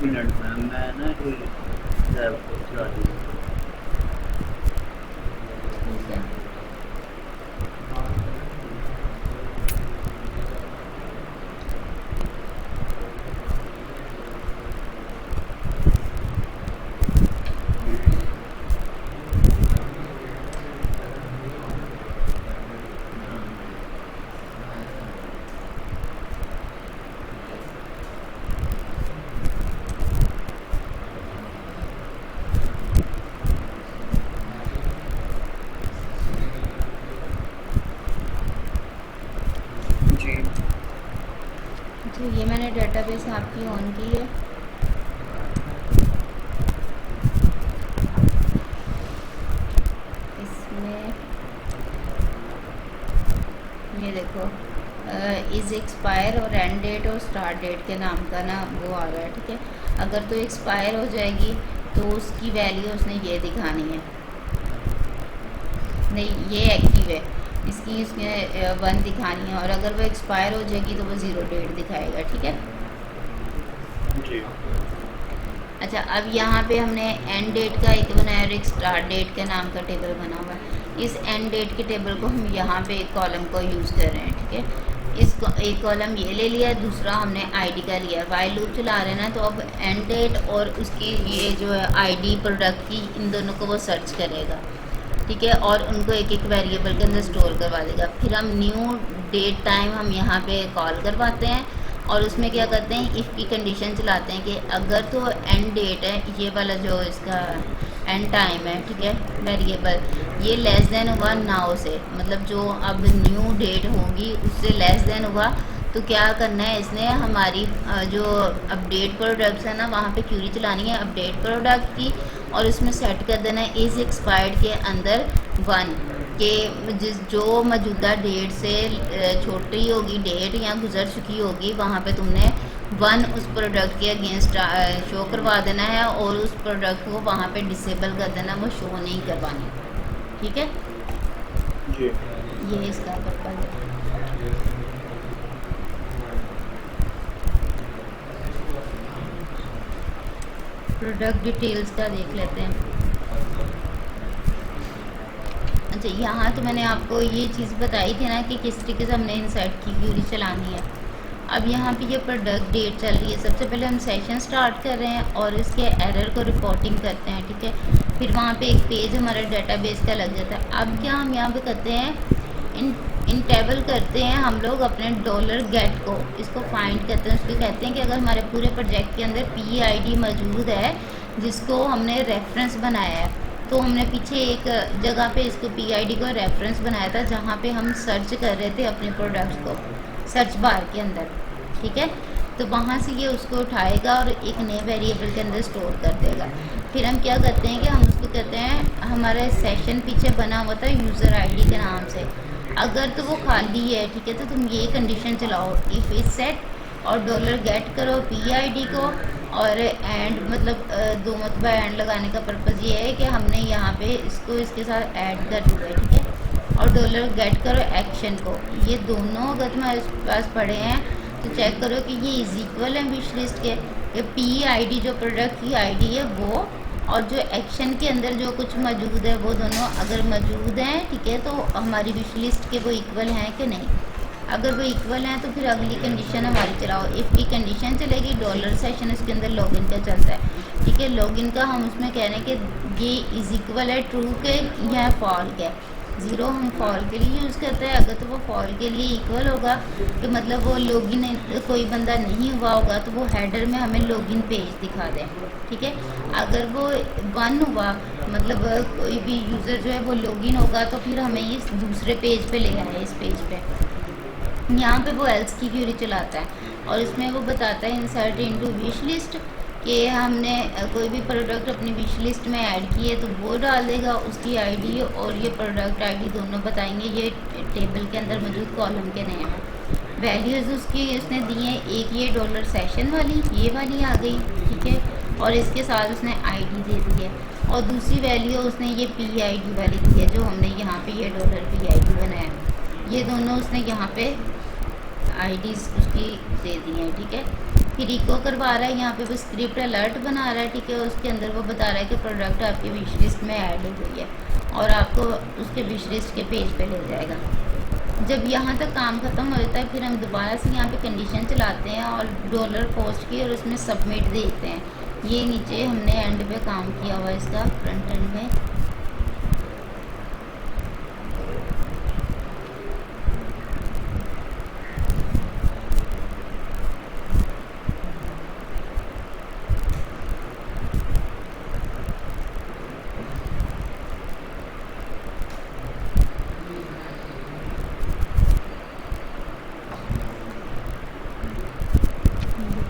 मिनट मैम, मैं ना कोई लैपटॉप चला रही हूँ। ठीक है। जी तो ये मैंने डेटाबेस आपकी ऑन की है। इसमें ये देखो इज़ एक्सपायर और एंड डेट और स्टार्ट डेट के नाम का ना वो आ रहा है, ठीक है। अगर तो एक्सपायर हो जाएगी तो उसकी वैल्यू उसने ये दिखानी है, नहीं ये एक्टिव है, इसकी उसने 1 दिखानी है, और अगर वो एक्सपायर हो जाएगी तो वो 0 डेट दिखाएगा, ठीक है। जी अच्छा, अब यहाँ पे हमने एंड डेट का एक बनाया और एक स्टार्ट डेट के नाम का टेबल बना हुआ है। इस एंड डेट के टेबल को हम यहाँ पे एक कॉलम को यूज़ कर रहे हैं, ठीक है। इसको एक कॉलम ये ले लिया, दूसरा हमने आईडी का लिया। वाइल लूप चला रहे हैं ना, तो अब एंड डेट और उसकी ये जो है आईडी प्रोडक्ट की, इन दोनों को वो सर्च करेगा, ठीक है, और उनको एक एक वेरिएबल के अंदर स्टोर करवा देगा। फिर हम न्यू डेट टाइम हम यहाँ पे कॉल करवाते हैं और उसमें क्या करते हैं, इफ़ की कंडीशन चलाते हैं कि अगर तो एंड डेट है, ये वाला जो इसका एंड टाइम है, ठीक है, वेरिएबल, ये लेस देन हुआ नाउ से, मतलब जो अब न्यू डेट होगी उससे लेस देन हुआ, तो क्या करना है इसने, हमारी जो अपडेट प्रोडक्ट्स है ना, वहाँ पे क्यूरी चलानी है अपडेट प्रोडक्ट की, और उसमें सेट कर देना है इज़ एक्सपायर्ड के अंदर 1 के जो मौजूदा डेट से छोटी होगी डेट या गुजर चुकी होगी, वहाँ पे तुमने 1 उस प्रोडक्ट के अगेंस्ट शो करवा देना है, और उस प्रोडक्ट को वहाँ पे डिसेबल कर देना, वो शो नहीं करवानी, ठीक है। जी ये इसका पर्पज है। प्रोडक्ट डिटेल्स का देख लेते हैं। अच्छा, यहाँ तो मैंने आपको ये चीज़ बताई थी ना कि किस तरीके से हमने इनसाइट की क्यूरी चलानी है। अब यहाँ पे ये प्रोडक्ट डेट चल रही है। सबसे पहले हम सेशन स्टार्ट कर रहे हैं और इसके एरर को रिपोर्टिंग करते हैं, ठीक है। फिर वहाँ पे एक पेज हमारा डेटाबेस का लग जाता है। अब क्या हम यहाँ पे करते हैं, इन टेबल करते हैं हम लोग अपने $get को, इसको फाइंड करते हैं। उसको कहते हैं कि अगर हमारे पूरे प्रोजेक्ट के अंदर PID मौजूद है जिसको हमने रेफरेंस बनाया है, तो हमने पीछे एक जगह पे इसको PID को रेफरेंस बनाया था जहाँ पे हम सर्च कर रहे थे अपने प्रोडक्ट्स को सर्च बार के अंदर, ठीक है। तो वहाँ से ये उसको उठाएगा और एक नए वेरिएबल के अंदर स्टोर कर देगा। फिर हम क्या करते हैं कि हम उसको कहते हैं, हमारा सेशन पीछे बना हुआ था यूज़र ID के नाम से, अगर तो वो खाली है, ठीक है, तो तुम ये कंडीशन चलाओ इफ़ इज सेट और $get करो PID को, और एंड मतलब दो मतबा एंड लगाने का पर्पज़ ये है कि हमने यहाँ पे इसको इसके साथ ऐड कर दिया है, ठीक है। और $get करो एक्शन को, ये दोनों अगर तुम्हारे पास पड़े हैं तो चेक करो कि ये इज इक्वल है विश लिस्ट के। ये PID जो प्रोडक्ट की ID है वो, और जो एक्शन के अंदर जो कुछ मौजूद है वो दोनों अगर मौजूद हैं, ठीक है, तो हमारी विश लिस्ट के वो इक्वल हैं कि नहीं। अगर वो इक्वल हैं तो फिर अगली कंडीशन हमारी चलाओ, इफ़ की कंडीशन चलेगी, $सेशन इसके अंदर लॉगिन का चलता है, ठीक है। लॉगिन का हम उसमें कह रहे हैं कि ये इज इक्वल है ट्रू के या फॉल के। 0 हम फॉल के लिए यूज़ करते हैं। अगर तो वो फॉल के लिए इक्वल होगा कि मतलब वो लॉगिन कोई बंदा नहीं हुआ होगा तो वो हेडर में हमें लॉगिन पेज दिखा दें, ठीक है। अगर वो 1 हुआ मतलब कोई भी यूज़र जो है वो लॉगिन होगा तो फिर हमें इस दूसरे पेज पे ले आए, इस पेज पे। यहाँ पे वो एल्स की क्यूरी चलाता है और इसमें वो बताता है इंसर्ट इनटू विश लिस्ट कि हमने कोई भी प्रोडक्ट अपनी विश लिस्ट में ऐड की है तो वो डाल देगा, उसकी आईडी और ये प्रोडक्ट आईडी दोनों बताएंगे ये टेबल के अंदर मौजूद कॉलम के नेम है। वैल्यूज़ उसकी उसने दी हैं, एक ये $सेशन वाली ये वाली आ गई, ठीक है, और इसके साथ उसने आईडी दे दी है, और दूसरी वैल्यू उसने ये PID वाली दी है जो हमने यहाँ पे ये $PID बनाया। ये दोनों उसने यहाँ पे आईडीज़ उसकी दे दी हैं, ठीक है। फिर इको करवा रहा है, यहाँ पे वो स्क्रिप्ट अलर्ट बना रहा है, ठीक है। उसके अंदर वो बता रहा है कि प्रोडक्ट आपकी विश लिस्ट में ऐड हो गई है और आपको उसके विश लिस्ट के पेज पे ले जाएगा। जब यहाँ तक काम ख़त्म हो जाता है फिर हम दोबारा से यहाँ पे कंडीशन चलाते हैं और डॉलर पोस्ट की और उसमें सबमिट देखते हैं। ये नीचे हमने एंड पे काम किया हुआ है इसका फ्रंट एंड में।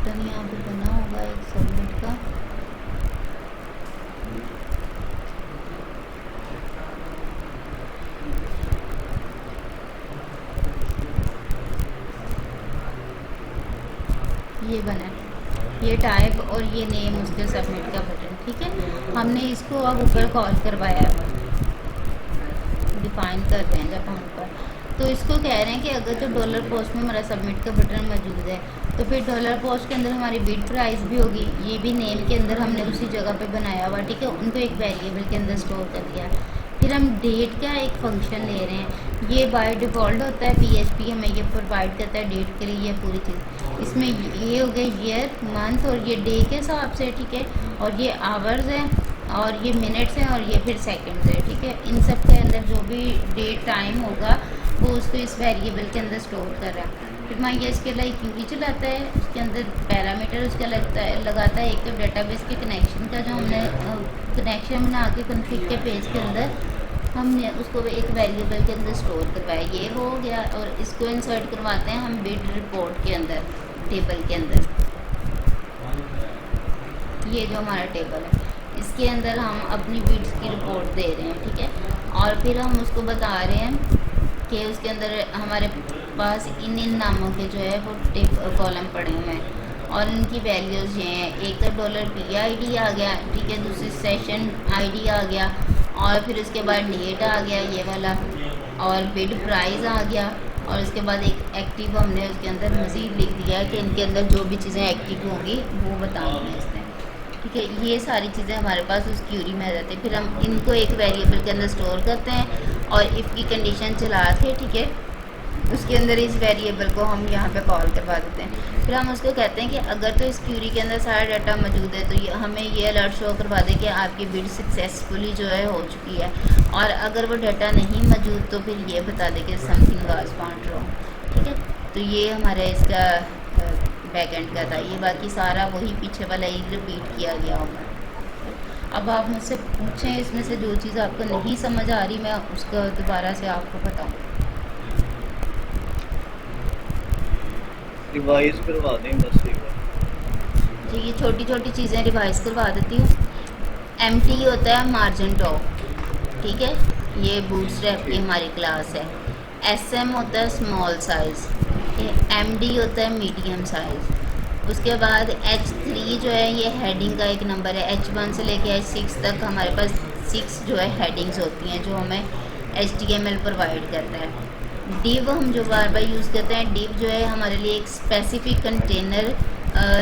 बटन यहाँ पे बना होगा एक सबमिट का। ये बना है, ये टाइप और ये नेम उसके सबमिट का बटन, ठीक है। हमने इसको अब ऊपर कॉल करवाया है, डिफाइन कर रहे हैं जब हम ऊपर, तो इसको कह रहे हैं कि अगर तो डॉलर पोस्ट में हमारा सबमिट का बटन मौजूद है तो फिर डॉलर पोस्ट के अंदर हमारी बिड प्राइस भी होगी। ये भी नेम के अंदर हमने उसी जगह पे बनाया हुआ, ठीक है। उनको एक वेरिएबल के अंदर स्टोर कर दिया। फिर हम डेट का एक फंक्शन ले रहे हैं, ये बाय डिफ़ॉल्ट होता है, PHP हमें ये प्रोवाइड करता है डेट के लिए ये पूरी चीज़। इसमें ये हो गया ईयर, मंथ और ये डे के हिसाब से, ठीक है। और ये आवर्स है और ये मिनट्स हैं और ये फिर सेकंड्स है, ठीक है। इन सब के अंदर जो भी डेट टाइम होगा वो उसको इस वेरिएबल के अंदर स्टोर कर रहा है। फिर मैं ये इसके लिए क्यूरी चलाता है, उसके अंदर पैरामीटर उसका लगाता है। एक तो डेटाबेस के कनेक्शन का जो हमने कनेक्शन बना के कॉन्फ़िग के पेज के अंदर हमने उसको एक वेरिएबल के अंदर स्टोर करवाया, ये हो गया। और इसको इंसर्ट करवाते हैं हम बिड रिपोर्ट के अंदर, टेबल के अंदर। ये जो हमारा टेबल है इसके अंदर हम अपनी बिड्स की रिपोर्ट दे रहे हैं, ठीक है। और फिर हम उसको बता रहे हैं कि उसके अंदर हमारे पास इन नामों के जो है वो कॉलम पड़े हुए हैं और इनकी वैल्यूज़ ये हैं। एक तो $PID आ गया, ठीक है। दूसरी सेशन ID आ गया और फिर उसके बाद डेट आ गया ये वाला और बिड प्राइस आ गया। और उसके बाद एक एक्टिव हमने उसके अंदर मज़ीद लिख दिया है कि इनके अंदर जो भी चीज़ें एक्टिव होंगी वो बतानी है इसने, ठीक है। ये सारी चीज़ें हमारे पास उस क्यूरी में आ जाती है। फिर हम इनको एक वेरिएबल के अंदर स्टोर करते हैं और इफ़ की कंडीशन चला के, ठीक है, उसके अंदर इस वेरिएबल को हम यहाँ पे कॉल करवा देते हैं। फिर हम उसको कहते हैं कि अगर तो इस क्यूरी के अंदर सारा डाटा मौजूद है तो ये हमें ये अलर्ट शो करवा दे कि आपकी बिड सक्सेसफुली जो है हो चुकी है। और अगर वो डाटा नहीं मौजूद तो फिर ये बता दे कि समथिंग वाज फाउंड रॉन्ग, ठीक है। तो ये हमारे इसका बैकएंड का था। ये बाकी सारा वही पीछे वाला ही रिपीट किया गया होगा। अब आप मुझसे पूछें इसमें से जो चीज़ आपको नहीं समझ आ रही मैं उसको दोबारा से आपको बताऊँ। रिवाइज करवा दें बस एक बार। जी, ये छोटी छोटी चीज़ें रिवाइज करवा देती हूँ। MT होता है मार्जिन टॉप, ठीक है, ये बूटस्ट्रैप की हमारी क्लास है। SM होता है स्मॉल साइज़, MD होता है मीडियम साइज़। उसके बाद H3 जो है ये हेडिंग का एक नंबर है। H1 से लेके H6 तक हमारे पास 6 जो है हेडिंग्स होती हैं जो हमें HTML प्रोवाइड करता है। डिव हम जो बार बार यूज़ करते हैं, डिव जो है हमारे लिए एक स्पेसिफिक कंटेनर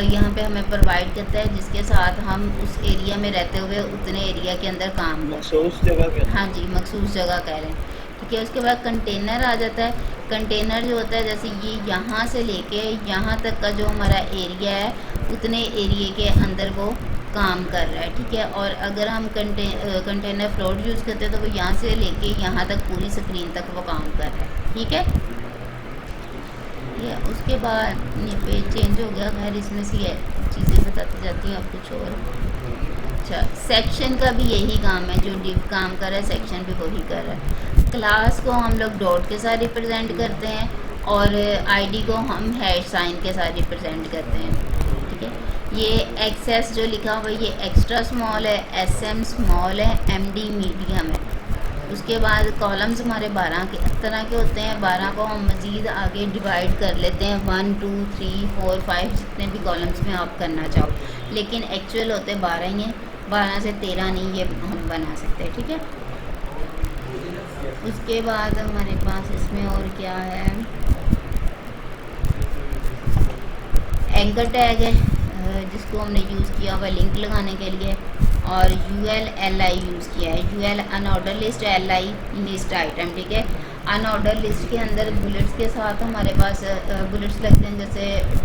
यहाँ पे हमें प्रोवाइड करता है जिसके साथ हम उस एरिया में रहते हुए उतने एरिया के अंदर काम मखसूस जगह के, हाँ जी, मखसूस जगह कह रहे हैं, ठीक है। उसके बाद कंटेनर आ जाता है। कंटेनर जो होता है जैसे ये यहाँ से लेके यहाँ तक का जो हमारा एरिया है उतने एरिया के अंदर वो काम कर रहा है, ठीक है। और अगर हम कंटेनर फ्लोट यूज़ करते हैं तो वो यहाँ से लेके यहाँ तक पूरी स्क्रीन तक वो काम कर रहा है, ठीक है। उसके बाद ये पेज चेंज हो गया, खैर इसमें से ये चीज़ें बताती जाती हैं अब कुछ और। अच्छा, सेक्शन का भी यही काम है, जो डिव काम कर रहा है सेक्शन भी वही कर रहा है। क्लास को हम लोग डॉट के साथ रिप्रेजेंट करते हैं और ID को हम हैश साइन के साथ रिप्रेजेंट करते हैं, ठीक है। ये एक्सेस जो लिखा हुआ है ये एक्स्ट्रा स्मॉल है, SM स्मॉल है, MD मीडियम है। उसके बाद कॉलम्स हमारे 12 के तरह के होते हैं। 12 को हम मज़ीद आगे डिवाइड कर लेते हैं, 1 2 3 4 5 जितने भी कॉलम्स में आप करना चाहो, लेकिन एक्चुअल होते 12 ही हैं। 12 से 13 नहीं ये हम बना सकते, ठीक है। उसके बाद हमारे पास इसमें और क्या है, एंकर टैग है जिसको हमने यूज़ किया हुआ लिंक लगाने के लिए, और ULLI यूज़ किया है। UL unordered list, LI list item, ठीक है। अनऑर्डर लिस्ट के अंदर बुलेट्स के साथ हमारे पास बुलेट्स लगते हैं, जैसे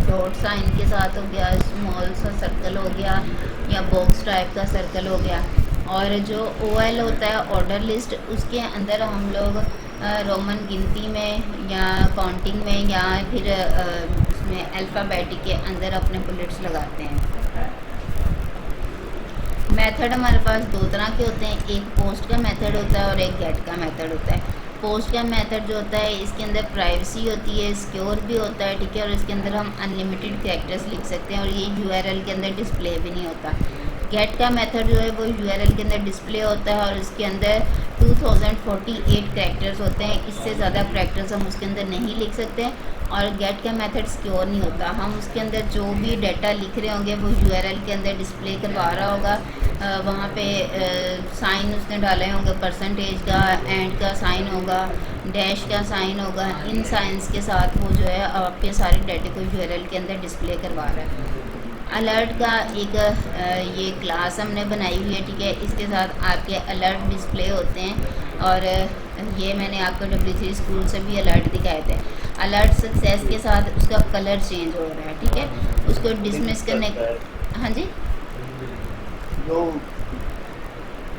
डॉट साइन के साथ हो गया, स्मॉल सा सर्कल हो गया, या बॉक्स टाइप का सर्कल हो गया। और जो OL होता है ऑर्डर लिस्ट, उसके अंदर हम लोग रोमन गिनती में या काउंटिंग में या फिर उसमें अल्फ़ाबेटिक के अंदर अपने बुलेट्स लगाते हैं। मेथड हमारे पास दो तरह के होते हैं, एक पोस्ट का मेथड होता है और एक गेट का मेथड होता है। पोस्ट का मेथड जो होता है इसके अंदर प्राइवेसी होती है, सिक्योर भी होता है, ठीक है, और इसके अंदर हम अनलिमिटेड कैरेक्टर्स लिख सकते हैं और ये URL के अंदर डिस्प्ले भी नहीं होता। गेट का मेथड जो है वो URL के अंदर डिस्प्ले होता है और इसके अंदर 2048 कैरेक्टर्स होते हैं, इससे ज़्यादा कैरेक्टर्स हम उसके अंदर नहीं लिख सकते। और गेट का मेथड सिक्योर नहीं होता, हम उसके अंदर जो भी डाटा लिख रहे होंगे वो URL के अंदर डिस्प्ले करवा रहा होगा, वहाँ पे साइन उसने डाले होंगे, परसेंटेज का, एंड का साइन होगा, डैश का साइन होगा, इन साइंस के साथ वो जो है आपके सारे डाटे को URL के अंदर डिस्प्ले करवा रहा है। अलर्ट का एक ये क्लास हमने बनाई हुई है, ठीक है, इसके साथ आपके अलर्ट डिस्प्ले होते हैं और ये मैंने आपको W3 स्कूल से भी अलर्ट दिखाए थे। अलर्ट सक्सेस के साथ उसका कलर चेंज हो रहा है, ठीक है, उसको डिसमिस करने। हाँ जी, जो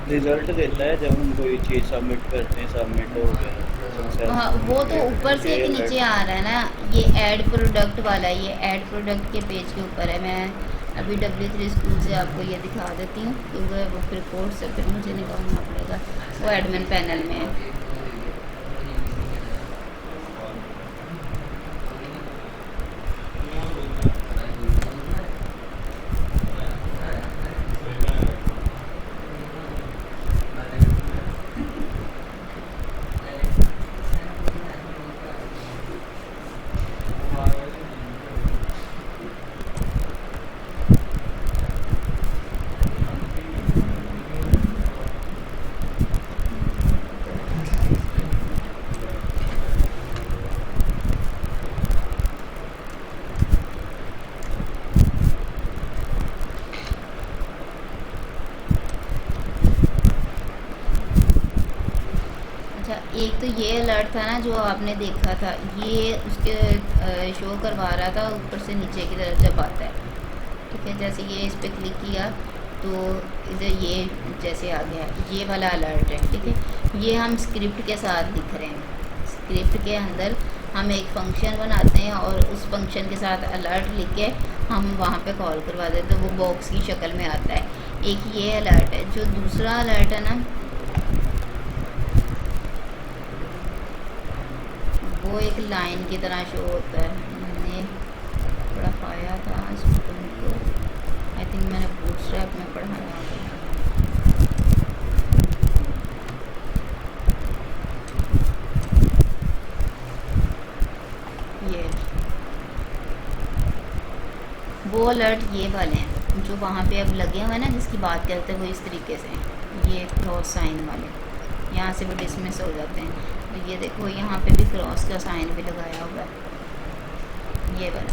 रिजल्ट देता है जब हम कोई चीज़ सबमिट करते हैं, सबमिट हो गया, हाँ, वो तो ऊपर से एक नीचे आ रहा है ना, ये ऐड प्रोडक्ट वाला, ये ऐड प्रोडक्ट के पेज के ऊपर है। मैं अभी W3 स्कूल से आपको ये दिखा देती हूँ क्योंकि वो फिर कोड से फिर मुझे निकालना पड़ेगा, वो एडमिन पैनल में है। एक तो ये अलर्ट था ना जो आपने देखा था, ये उसके शो करवा रहा था ऊपर से नीचे की तरफ जब आता है, ठीक है। जैसे ये इस पर क्लिक किया तो इधर ये जैसे आ गया, ये वाला अलर्ट है, ठीक है। ये हम स्क्रिप्ट के साथ लिख रहे हैं, स्क्रिप्ट के अंदर हम एक फंक्शन बनाते हैं और उस फंक्शन के साथ अलर्ट लिख के हम वहाँ पे कॉल करवा देते हैं, वो बॉक्स की शक्ल में आता है। एक ये अलर्ट है। जो दूसरा अलर्ट है ना, वो एक लाइन की तरह शो होता है। मैंने पढ़ाया था स्टूडेंट को, आई थिंक मैंने बूटस्ट्रैप में पढ़ाया था। ये वो अलर्ट ये वाले हैं जो वहाँ पे अब लगे हुए हैं ना, जिसकी बात करते हैं वो इस तरीके से, ये क्रॉस साइन वाले, यहाँ से वो डिसमिस हो जाते हैं। तो ये देखो यहाँ पे भी क्रॉस का साइन भी लगाया हुआ है, ये वाला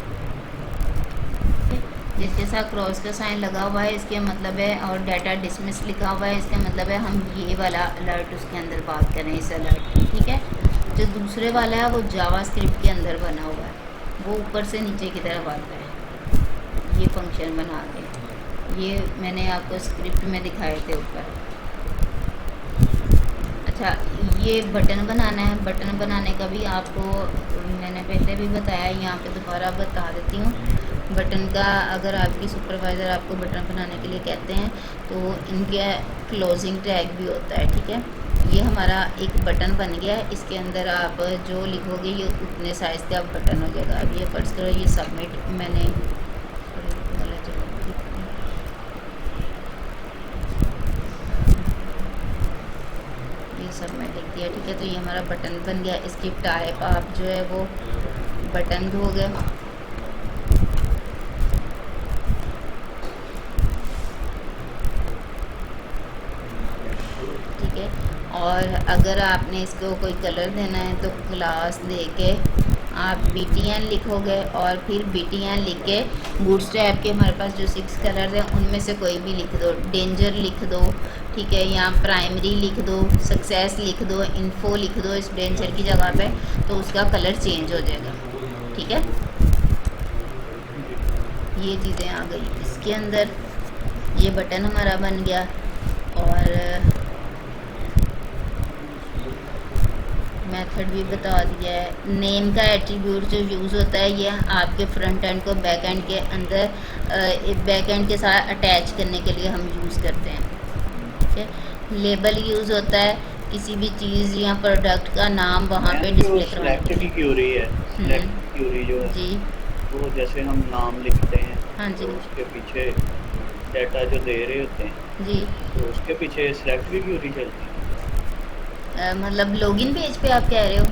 जिसके साथ क्रॉस का साइन लगा हुआ है, इसके मतलब है, और डाटा डिसमिस लिखा हुआ है, इसका मतलब है हम ये वाला अलर्ट उसके अंदर बात करें, इस अलर्ट, ठीक है। जो दूसरे वाला है वो जावा स्क्रिप्ट के अंदर बना हुआ है, वो ऊपर से नीचे की तरफ आता है, ये फंक्शन बना के, ये मैंने आपको स्क्रिप्ट में दिखाए थे ऊपर। अच्छा, ये बटन बनाना है, बटन बनाने का भी आपको मैंने पहले भी बताया, यहाँ पे दोबारा बता देती हूँ। बटन का अगर आपकी सुपरवाइज़र आपको बटन बनाने के लिए कहते हैं तो इनके क्लोजिंग टैग भी होता है, ठीक है। ये हमारा एक बटन बन गया है, इसके अंदर आप जो लिखोगे ये उतने साइज़ का बटन हो जाएगा। अब ये फर्स्ट करो, ये सबमिट मैंने सबमिट लिख दिया, ठीक है। तो ये हमारा बटन बन गया। इसकी टाइप आप जो है वो बटन दोगे, ठीक है। और अगर आपने इसको कोई कलर देना है तो क्लास दे के आप BTN लिखोगे और फिर BTN लिख के बूटस्ट्रैप के हमारे पास जो 6 कलर्स हैं उनमें से कोई भी लिख दो, डेंजर लिख दो, ठीक है, या प्राइमरी लिख दो, सक्सेस लिख दो, इन्फो लिख दो इस डेंजर की जगह पे, तो उसका कलर चेंज हो जाएगा, ठीक है। जी। ये चीज़ें आ गई इसके अंदर। ये बटन हमारा बन गया। और मेथड भी बता दिया है। नेम का एट्रीब्यूट जो यूज़ होता है ये आपके फ्रंट एंड को बैक एंड के अंदर, बैक एंड के साथ अटैच करने के लिए हम यूज़ करते हैं, ठीक है। लेबल यूज़ होता है किसी भी चीज़ या प्रोडक्ट का नाम वहाँ पे जो डिस्प्ले करवाने सिलेक्ट के की लिए। क्यूरी है, सिलेक्ट हम्म, क्यूरी जो है, जी, वो जैसे हम नाम लिखते हैं हाँ जी, तो उसके पीछे डाटा जो दे रहे होते हैं, जी। तो उसके पीछे सिलेक्ट की क्यूरी चलती है। मतलब लॉगिन पेज पे आप कह रहे हो?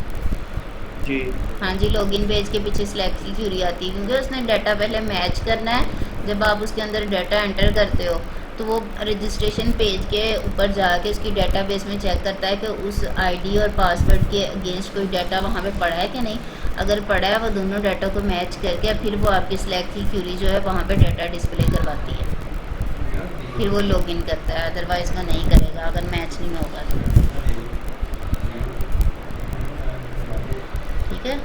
जी। हाँ जी, लॉगिन पेज के पीछे सिलेक्ट की क्यूरी आती है क्योंकि उसने डाटा पहले मैच करना है। जब आप उसके अंदर डाटा एंटर करते हो तो वो रजिस्ट्रेशन पेज के ऊपर जाके उसकी डाटाबेस में चेक करता है कि उस आईडी और पासवर्ड के अगेंस्ट कोई डाटा वहाँ पे पड़ा है कि नहीं। अगर पड़ा है वो दोनों डाटा को मैच करके फिर वो आपकी सिलेक्ट की क्यूरी जो है वहाँ पे डाटा डिस्प्ले करवाती है, फिर वो लॉगिन करता है, अदरवाइज़ वो नहीं करेगा अगर मैच नहीं होगा तो, ठीक है।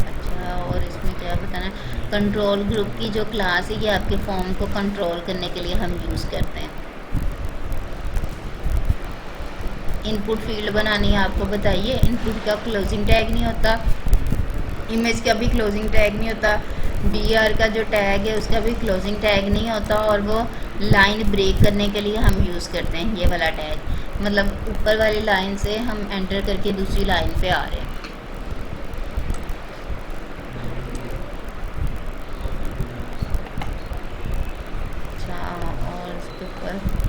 अच्छा, और इसमें क्या बताना है, कंट्रोल ग्रुप की जो क्लास है ये आपके फॉर्म को कंट्रोल करने के लिए हम यूज़ करते हैं। इनपुट फील्ड बनानी है आपको बताइए। इनपुट का क्लोजिंग टैग नहीं होता, इमेज का भी क्लोजिंग टैग नहीं होता, BR का जो टैग है उसका भी क्लोजिंग टैग नहीं होता, और वो लाइन ब्रेक करने के लिए हम यूज़ करते हैं ये वाला टैग, मतलब ऊपर वाली लाइन से हम एंटर करके दूसरी लाइन पे आ रहे हैं। अच्छा, और इसके ऊपर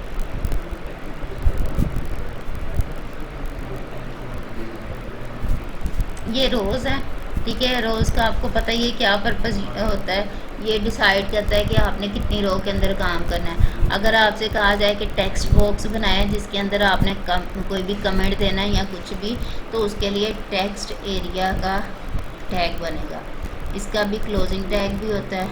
ये रोज़ है, ठीक है। रोज़ का आपको पता ही है क्या पर्पज़ होता है, ये डिसाइड करता है कि आपने कितनी रो के अंदर काम करना है। अगर आपसे कहा जाए कि टेक्स्ट बॉक्स बनाया है जिसके अंदर आपने कोई भी कमेंट देना है या कुछ भी, तो उसके लिए टेक्स्ट एरिया का टैग बनेगा। इसका भी क्लोजिंग टैग भी होता है।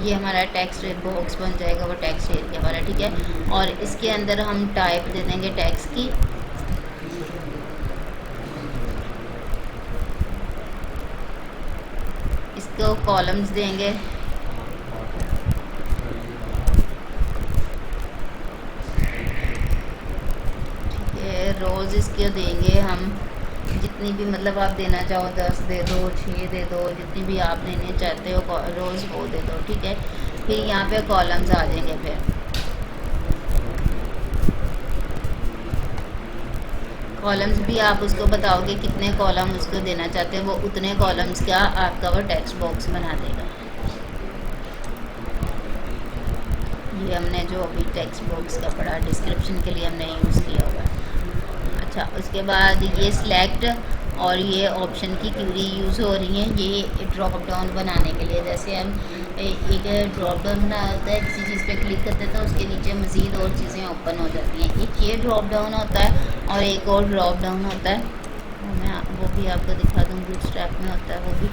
ये हमारा टेक्स्ट बॉक्स बन जाएगा, वो टेक्स्ट एरिया वाला, ठीक है। और इसके अंदर हम टाइप दे देंगे टेक्स्ट की। इसको कॉलम्स देंगे, ठीक है। रोज़ इसके देंगे हम जितनी भी, मतलब आप देना चाहो 10 दे दो, 6 दे दो, जितनी भी आप देने चाहते हो रोज़ वो दे दो, ठीक है। फिर यहाँ पे कॉलम्स आ जाएंगे। फिर कॉलम्स भी आप उसको बताओगे कितने कॉलम उसको देना चाहते हो, वो उतने कॉलम्स का आपका वो टेक्स्ट बॉक्स बना देगा। ये हमने जो अभी टेक्स्ट बॉक्स का पढ़ा डिस्क्रिप्शन के लिए हमने यूज़ किया हुआ है। अच्छा, उसके बाद ये सिलेक्ट और ये ऑप्शन की क्यूरी यूज़ हो रही है ये ड्रॉप डाउन बनाने के लिए। जैसे हम एक ड्रॉप डाउन बना होता है, किसी चीज़ पे क्लिक करते हैं तो उसके नीचे मज़ीद और चीज़ें ओपन हो जाती हैं। एक ये ड्रॉप डाउन होता है और एक और ड्रॉप डाउन होता है, मैं वो भी आपको दिखा दूँ, बूटस्ट्रैप में होता है वो भी।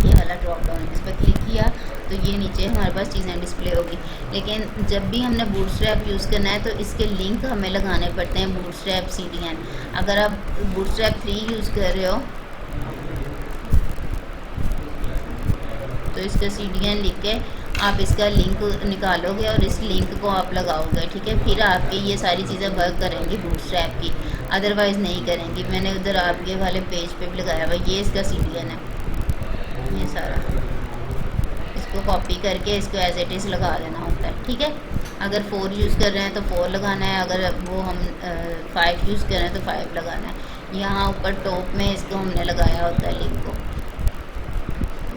ये वाला ड्रॉप डाउन, इस पर क्लिक किया तो ये नीचे हमारे पास चीज़ें डिस्प्ले होगी। लेकिन जब भी हमने बूटस्ट्रैप यूज़ करना है तो इसके लिंक हमें लगाने पड़ते हैं बूटस्ट्रैप CDN। अगर आप बूटस्ट्रैप 3 यूज़ कर रहे हो तो इसका CDN लिख के आप इसका लिंक निकालोगे और इस लिंक को आप लगाओगे, ठीक है। फिर आपकी ये सारी चीज़ें वर्क करेंगी बूटस्ट्रैप की, अदरवाइज़ नहीं करेंगी। मैंने उधर आपके वाले पेज पे भी लगाया हुआ, ये इसका CDN है, ये सारा। इसको कॉपी करके इसको एज इट इज़ लगा देना होता है, ठीक है। अगर 4 यूज़ कर रहे हैं तो 4 लगाना है, अगर वो हम 5 यूज़ कर रहे हैं तो 5 लगाना है। यहाँ ऊपर टॉप में इसको हमने लगाया होता है लिंक को।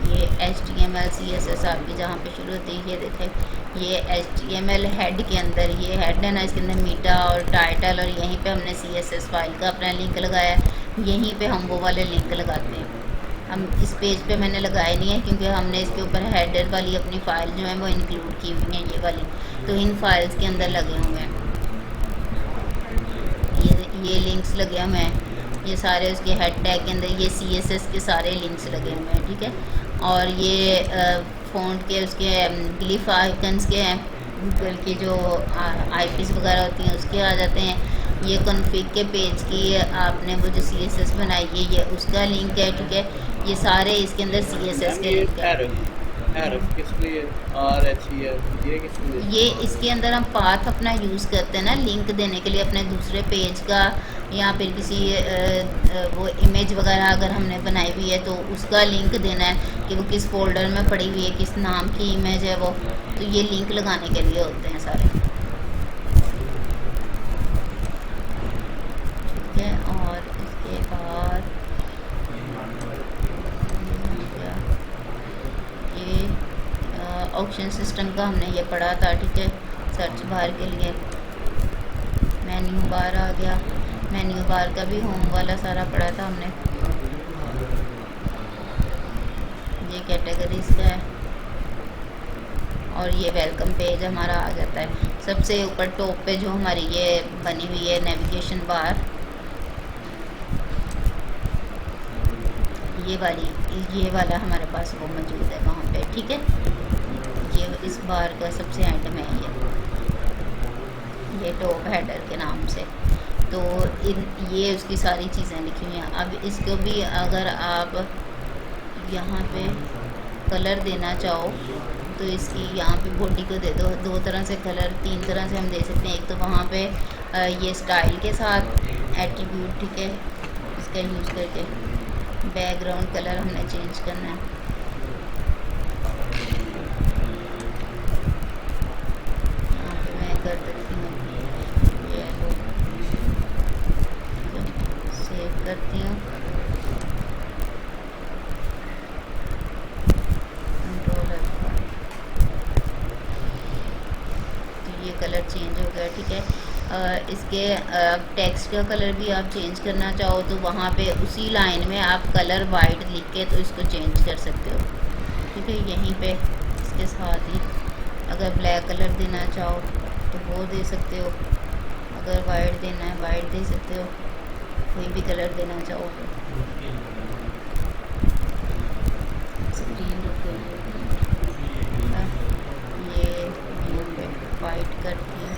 ये HTML CSS आपकी जहाँ पे शुरू होती है, ये देखें, ये HTML हेड के अंदर, ये हेड है ना, इसके अंदर मीटा और टाइटल, और यहीं पे हमने CSS फाइल का अपना लिंक लगाया है। यहीं पे हम वो वाले लिंक लगाते हैं, हम इस पेज पे मैंने लगाए नहीं है क्योंकि हमने इसके ऊपर हेडर वाली अपनी फ़ाइल जो है वो इंक्लूड की हुई है, ये वाली, तो इन फाइल्स के अंदर लगे हुए हैं ये लिंक्स लगे हुए हैं, ये सारे उसके हेड टैग के अंदर ये CSS के सारे लिंक्स लगे हुए हैं, ठीक है। और ये फ़ॉन्ट के उसके ग्लिफ आइकन्स के हैं, गूगल की जो IPs वगैरह होती हैं उसके आ जाते हैं। ये कॉन्फ़िग के पेज की आपने वो जो CSS बनाई है ये उसका लिंक है, ठीक है। ये सारे इसके अंदर CSS मैम के ये लिंक है। हैरफ किस लिए RHEF ये किस लिए ये इस्तेमाल होता इसके अंदर हम पाथ अपना यूज़ करते हैं ना लिंक देने के लिए अपने दूसरे पेज का, या फिर किसी वो इमेज वगैरह अगर हमने बनाई हुई है तो उसका लिंक देना है कि वो किस फोल्डर में पड़ी हुई है, किस नाम की इमेज है वो, तो ये लिंक लगाने के लिए होते हैं सारे, ठीक है। और इसके बाद ये ऑप्शन सिस्टम का हमने ये पढ़ा था, ठीक है। सर्च बार के लिए मेन्यू बार आ गया, मेन्यू बार का भी होम वाला सारा पढ़ा था हमने। ये कैटेगरीज का है और ये वेलकम पेज हमारा आ जाता है। सबसे ऊपर टॉप पे जो हमारी ये बनी हुई है नेविगेशन बार, ये वाला हमारे पास वो मौजूद है वहाँ पे, ठीक है। ये इस बार का सबसे एंड में है ये टॉप हेडर के नाम से, तो ये उसकी सारी चीज़ें लिखी हुई हैं। अब इसको भी अगर आप यहाँ पे कलर देना चाहो तो इसकी यहाँ पे बॉडी को दे दो, दो तरह से कलर, तीन तरह से हम दे सकते हैं। एक तो वहाँ पे ये स्टाइल के साथ एट्रीब्यूट, ठीक है, इसका यूज़ करके बैकग्राउंड कलर हमने चेंज करना है। यहाँ पे मैं कर देती हूँ ये लो, सेव करती हूँ, कंट्रोल F5, तो ये कलर चेंज हो गया, ठीक है। इसके टेक्स्ट का कलर भी आप चेंज करना चाहो तो वहाँ पे उसी लाइन में आप कलर वाइट लिख के तो इसको चेंज कर सकते हो, ठीक है। यहीं पे इसके साथ ही अगर ब्लैक कलर देना चाहो तो वो दे सकते हो, अगर वाइट देना है वाइट दे सकते हो, कोई भी कलर देना चाहो तो। स्क्रीन रुक गई है, ये यहाँ पे वाइट करती है।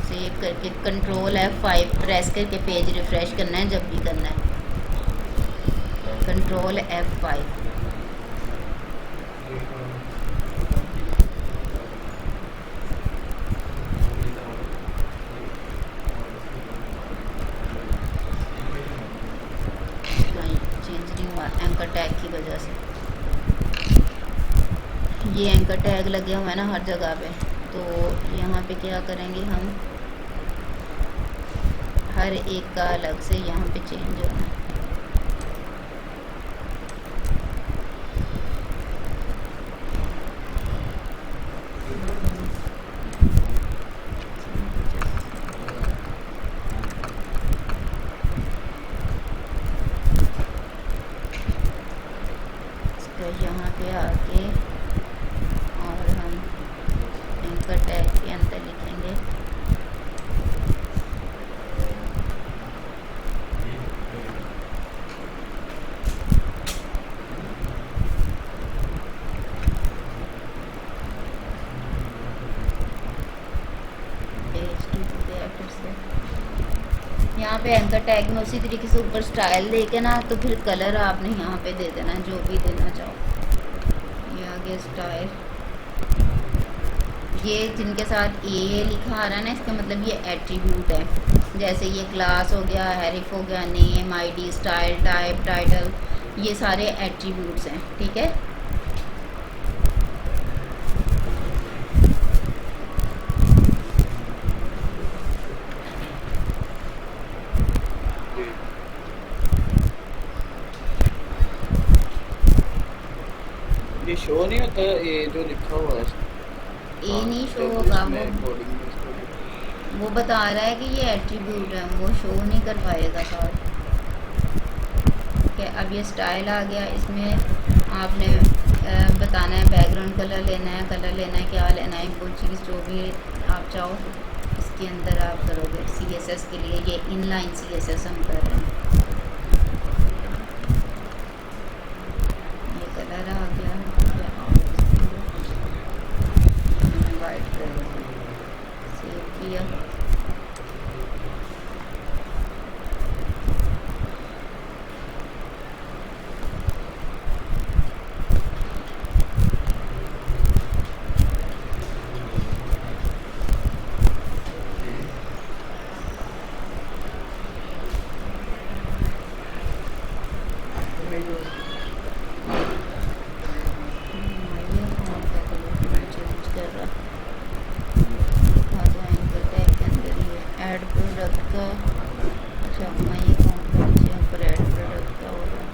सेव करके कंट्रोल F5 प्रेस करके पेज रिफ़्रेश करना है जब भी करना है, कंट्रोल F5। चेंज नहीं हुआ एंकर टैग की वजह से, ये एंकर टैग लगे हुए हैं ना हर जगह पे, तो यहाँ पे क्या करेंगे हम, हर एक का अलग से यहाँ पे चेंज होना है। इसका यहाँ पे आके और हम एंकर टैग के अंदर लिखेंगे यहाँ पे एंकर टैग में उसी तरीके से ऊपर स्टाइल दे के ना, तो फिर कलर आपने यहाँ पे दे देना जो भी देना चाहो। ये आगे स्टाइल, ये जिनके साथ ए लिखा आ रहा है ना, इसका मतलब ये एट्रीब्यूट है। जैसे ये क्लास हो गया, हैरिफ हो गया, name, ID, style, type, title, ये सारे एट्रीब्यूट्स हैं, ठीक है। ये शो नहीं होता ये जो लिखा हुआ है, ए नहीं शो होगा वो, वो बता रहा है कि ये एट्रीब्यूट है, वो शो नहीं कर पाएगा साथ। ठीक है, अब ये स्टाइल आ गया। इसमें आपने बताना है बैकग्राउंड कलर लेना है, क्या लेना है, वो चीज़ जो भी आप चाहो इसके अंदर आप करोगे। CSS के लिए ये इनलाइन CSS हम कर रहे हैं। ये कलर आ गया, वाइट कलर सेव किया। ऐड प्रोडक्ट का, अच्छा मैं ये कौन यहाँ पर ऐड प्रोडक्ट का होगा।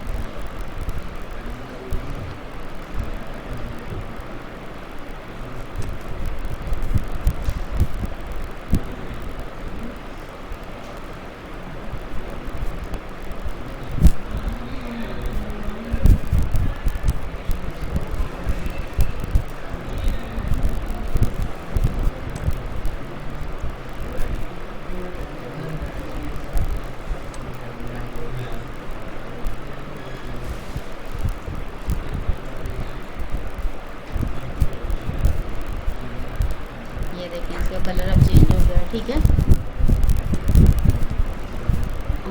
ये देखें इसका कलर अब चेंज हो गया। ठीक है,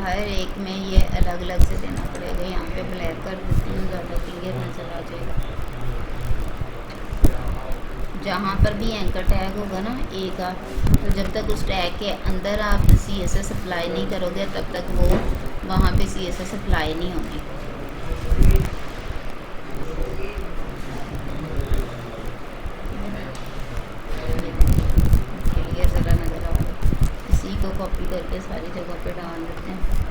हर एक में ये अलग अलग से देना पड़ेगा। यहाँ पे ब्लैक कर देती हूँ, ज़्यादा क्लियर नजर आ जाएगा। जहाँ पर भी एंकर टैग होगा ना ए का, तो जब तक उस टैग के अंदर आप CSS अप्लाई नहीं करोगे तब तक वो वहाँ पे CSS अप्लाई नहीं होगी। क्लियर ज़रा नज़र आ रहा है। इसी को कॉपी करके सारी जगह पे डाल देते हैं।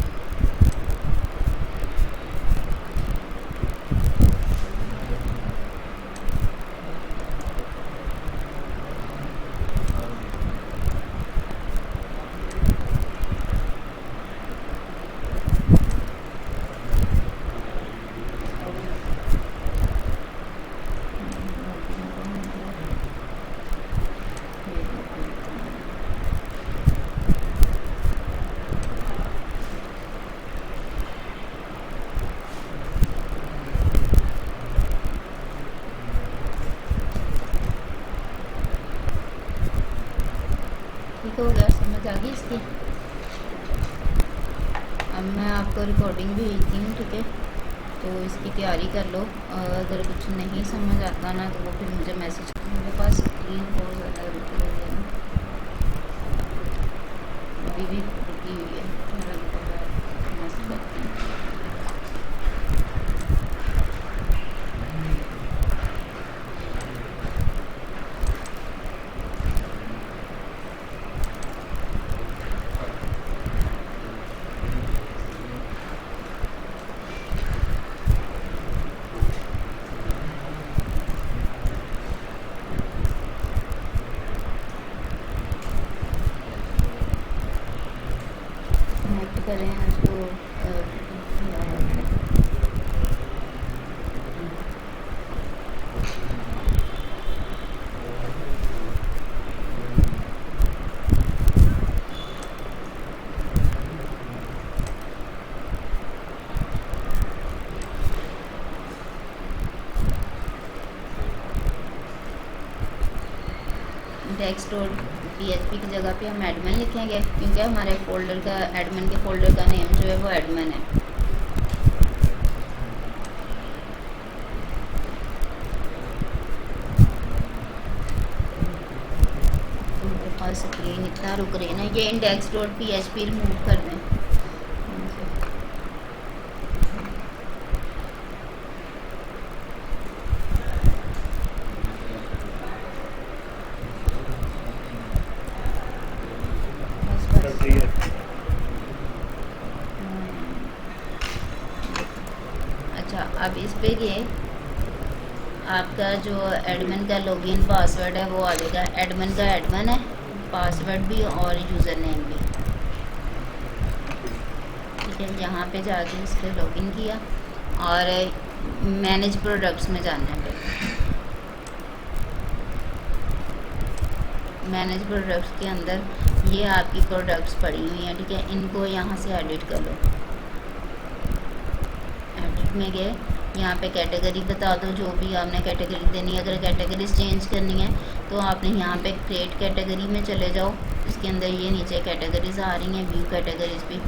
ठीक हो गया, समझ आ गई इसकी। अब मैं आपको रिकॉर्डिंग भेजती हूँ। ठीक है, तो इसकी तैयारी कर लो। अगर कुछ नहीं समझ आता ना तो वो फिर मुझे मैसेज, मेरे पास स्क्रीन बहुत ज़्यादा रुकी हुई है ना, अभी भी रुकी हुई है। मैसेज करती हूँ। कनेक्ट करें उसको index.php की जगह पे हम एडमिन लिखेंगे, क्योंकि हमारे फोल्डर का एडमिन के फोल्डर का नेम जो है वो एडमिन है। स्क्रीन इतना रुक रही है ना, ये index.php रिमूव कर दें। अच्छा, अब इस पे ये आपका जो एडमिन का लॉगिन पासवर्ड है वो आ जाएगा। एडमिन का एडमिन है पासवर्ड भी और यूज़र नेम भी। ठीक है, यहाँ पे जाके इस पर लॉगिन किया और मैनेज प्रोडक्ट्स में जाना है। मैनेज प्रोडक्ट्स के अंदर ये आपकी प्रोडक्ट्स पड़ी हुई हैं। ठीक है, इनको यहाँ से एडिट कर लो। एडिट में गए, यहाँ पे कैटेगरी बता दो जो भी आपने कैटेगरी देनी है। अगर कैटेगरीज चेंज करनी है तो आपने यहाँ पे क्रिएट कैटेगरी में चले जाओ। इसके अंदर ये नीचे कैटेगरीज आ रही हैं, व्यू कैटेगरीज भी,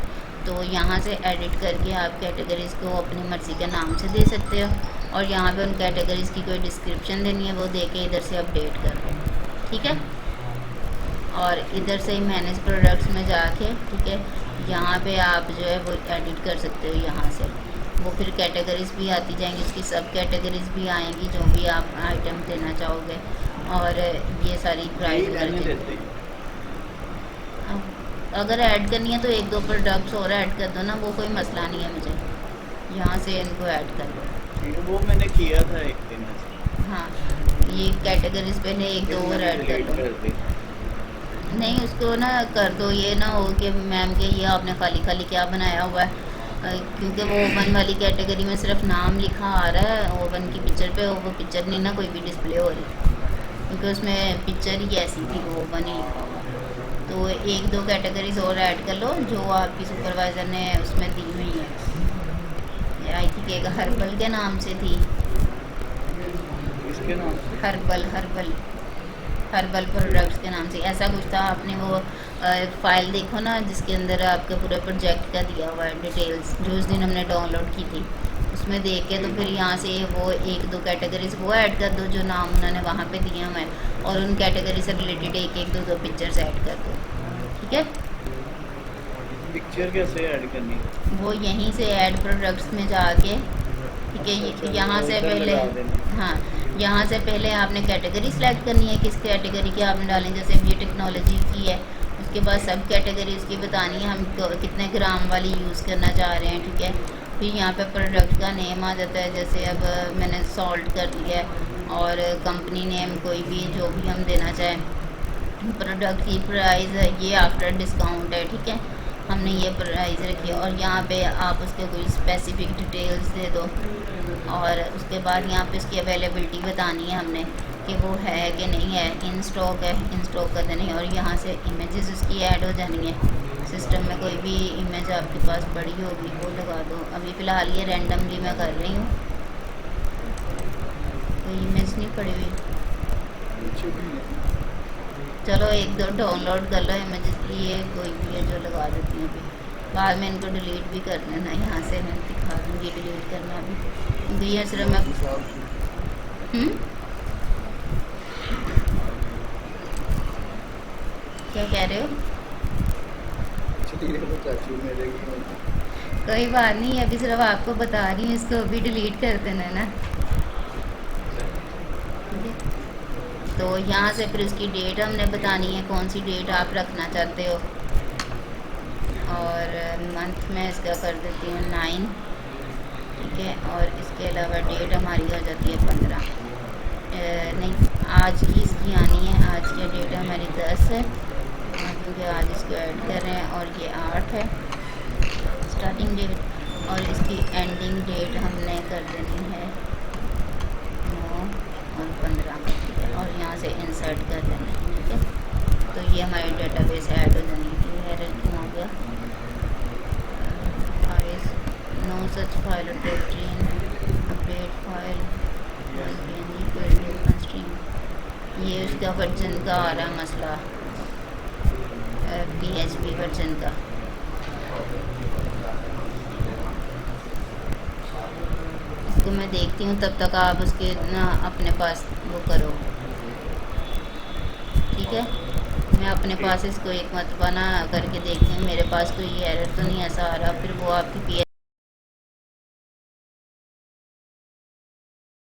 तो यहाँ से एडिट करके आप कैटेगरीज़ को अपनी मर्ज़ी के नाम से दे सकते हो। और यहाँ पे उन कैटेगरीज़ की कोई डिस्क्रिप्शन देनी है वो दे के इधर से अपडेट कर दो। ठीक है, और इधर से ही मैनेज प्रोडक्ट्स में जाके, ठीक है, यहाँ पे आप जो है वो एडिट कर सकते हो। यहाँ से वो फिर कैटेगरीज भी आती जाएंगी, उसकी सब कैटेगरीज भी आएंगी जो भी आप आइटम देना चाहोगे। और ये सारी प्राइस करके अगर ऐड करनी है तो एक दो प्रोडक्ट्स और ऐड कर दो ना, वो कोई मसला नहीं है मुझे। यहाँ से इनको ऐड कर दो। वो मैंने किया था एक दिन। हाँ, ये कैटेगरीज पहले एक दो और ऐड कर दो। नहीं, उसको ना कर दो, ये ना हो कि मैम के ये आपने खाली खाली क्या बनाया हुआ है, क्योंकि वो ओवन वाली कैटेगरी में सिर्फ नाम लिखा आ रहा है ओवन की पिक्चर पे, वो पिक्चर नहीं ना कोई भी डिस्प्ले हो रही, क्योंकि उसमें पिक्चर ही ऐसी थी, वो ओवन ही लिखा हुआ। तो एक दो कैटेगरीज और ऐड कर लो जो आपकी सुपरवाइज़र ने उसमें दी हुई है। आई थिंक एक हर्बल के नाम से थी। इसके नाम हर्बल प्रोडक्ट्स के नाम से ऐसा कुछ था। आपने वो फाइल देखो ना जिसके अंदर आपके पूरे प्रोजेक्ट का दिया हुआ है डिटेल्स, जो उस दिन हमने डाउनलोड की थी, उसमें देख के तो फिर यहाँ से वो एक दो कैटेगरीज वो ऐड कर दो जो नाम उन्होंने वहाँ पे दिए हुए हैं, और उन कैटेगरी से रिलेटेड एक दो पिक्चर्स ऐड कर दो। ठीक है, पिक्चर कैसे ऐड करनी? वो यहीं से ऐड प्रोडक्ट्स में जाके, ठीक है, यहाँ से पहले, हाँ, यहाँ से पहले आपने कैटेगरी सेलेक्ट करनी है, किस कैटेगरी की आपने डालें। जैसे ये टेक्नोलॉजी की है, उसके बाद सब कैटेगरी उसकी बतानी है, हम कितने ग्राम वाली यूज़ करना चाह रहे हैं। ठीक है, फिर यहाँ पे प्रोडक्ट का नेम आ जाता है, जैसे अब मैंने सॉल्ट कर दिया है, और कंपनी नेम कोई भी जो भी हम देना चाहें। प्रोडक्ट की प्राइस ये आफ्टर डिस्काउंट है। ठीक है, हमने ये प्राइस रखी है, और यहाँ पे आप उसके कोई स्पेसिफिक डिटेल्स दे दो, और उसके बाद यहाँ पे उसकी अवेलेबिलिटी बतानी है हमने कि वो है कि नहीं है, इन स्टॉक है, इन स्टॉक का देनी है। और यहाँ से इमेजेस उसकी ऐड हो जानी है। सिस्टम में कोई भी इमेज आपके पास पड़ी होगी वो लगा दो। अभी फ़िलहाल ये रैंडमली मैं कर रही हूँ, कोई इमेज नहीं पड़ी हुई। चलो एक दो डाउनलोड कर लो इमेजेस, ये कोई भी है जो लगा देती हूँ। अभी बाद में इनको डिलीट भी कर देना, यहाँ से मैं दिखा दूँगी डिलीट करना भी, क्योंकि ये सिर्फ मैं क्या कह रहे हो? कोई बात नहीं, अभी सिर्फ आपको बता रही हूँ, इसको अभी डिलीट कर देना ना। तो यहाँ से फिर उसकी डेट हमने बतानी है, कौन सी डेट आप रखना चाहते हो। और मंथ में इसका कर देती हूँ 9। ठीक है, और इसके अलावा डेट हमारी हो जाती है 15। नहीं, आज की इसकी आनी है, आज की डेट हमारी 10 है, क्योंकि आज इसको ऐड कर रहे हैं, और ये 8 है स्टार्टिंग डेट, और इसकी एंडिंग डेट हमने कर देनी है 9 और 15। ठीक है, और यहाँ से इंसर्ट कर देना है। ठीक है, तो ये हमारी डेटाबेस ऐड हो जानी है। एरर क्यों हो गया? No such file update file, ये उसका वर्जन का आ रहा मसला, PHP वर्जन का। इसको मैं देखती हूँ, तब तक आप उसके ना अपने पास वो करो। ठीक है, मैं अपने पास इसको एक मरतबा ना करके देखती हूँ, मेरे पास कोई एरर तो नहीं ऐसा आ रहा। फिर वो आपकी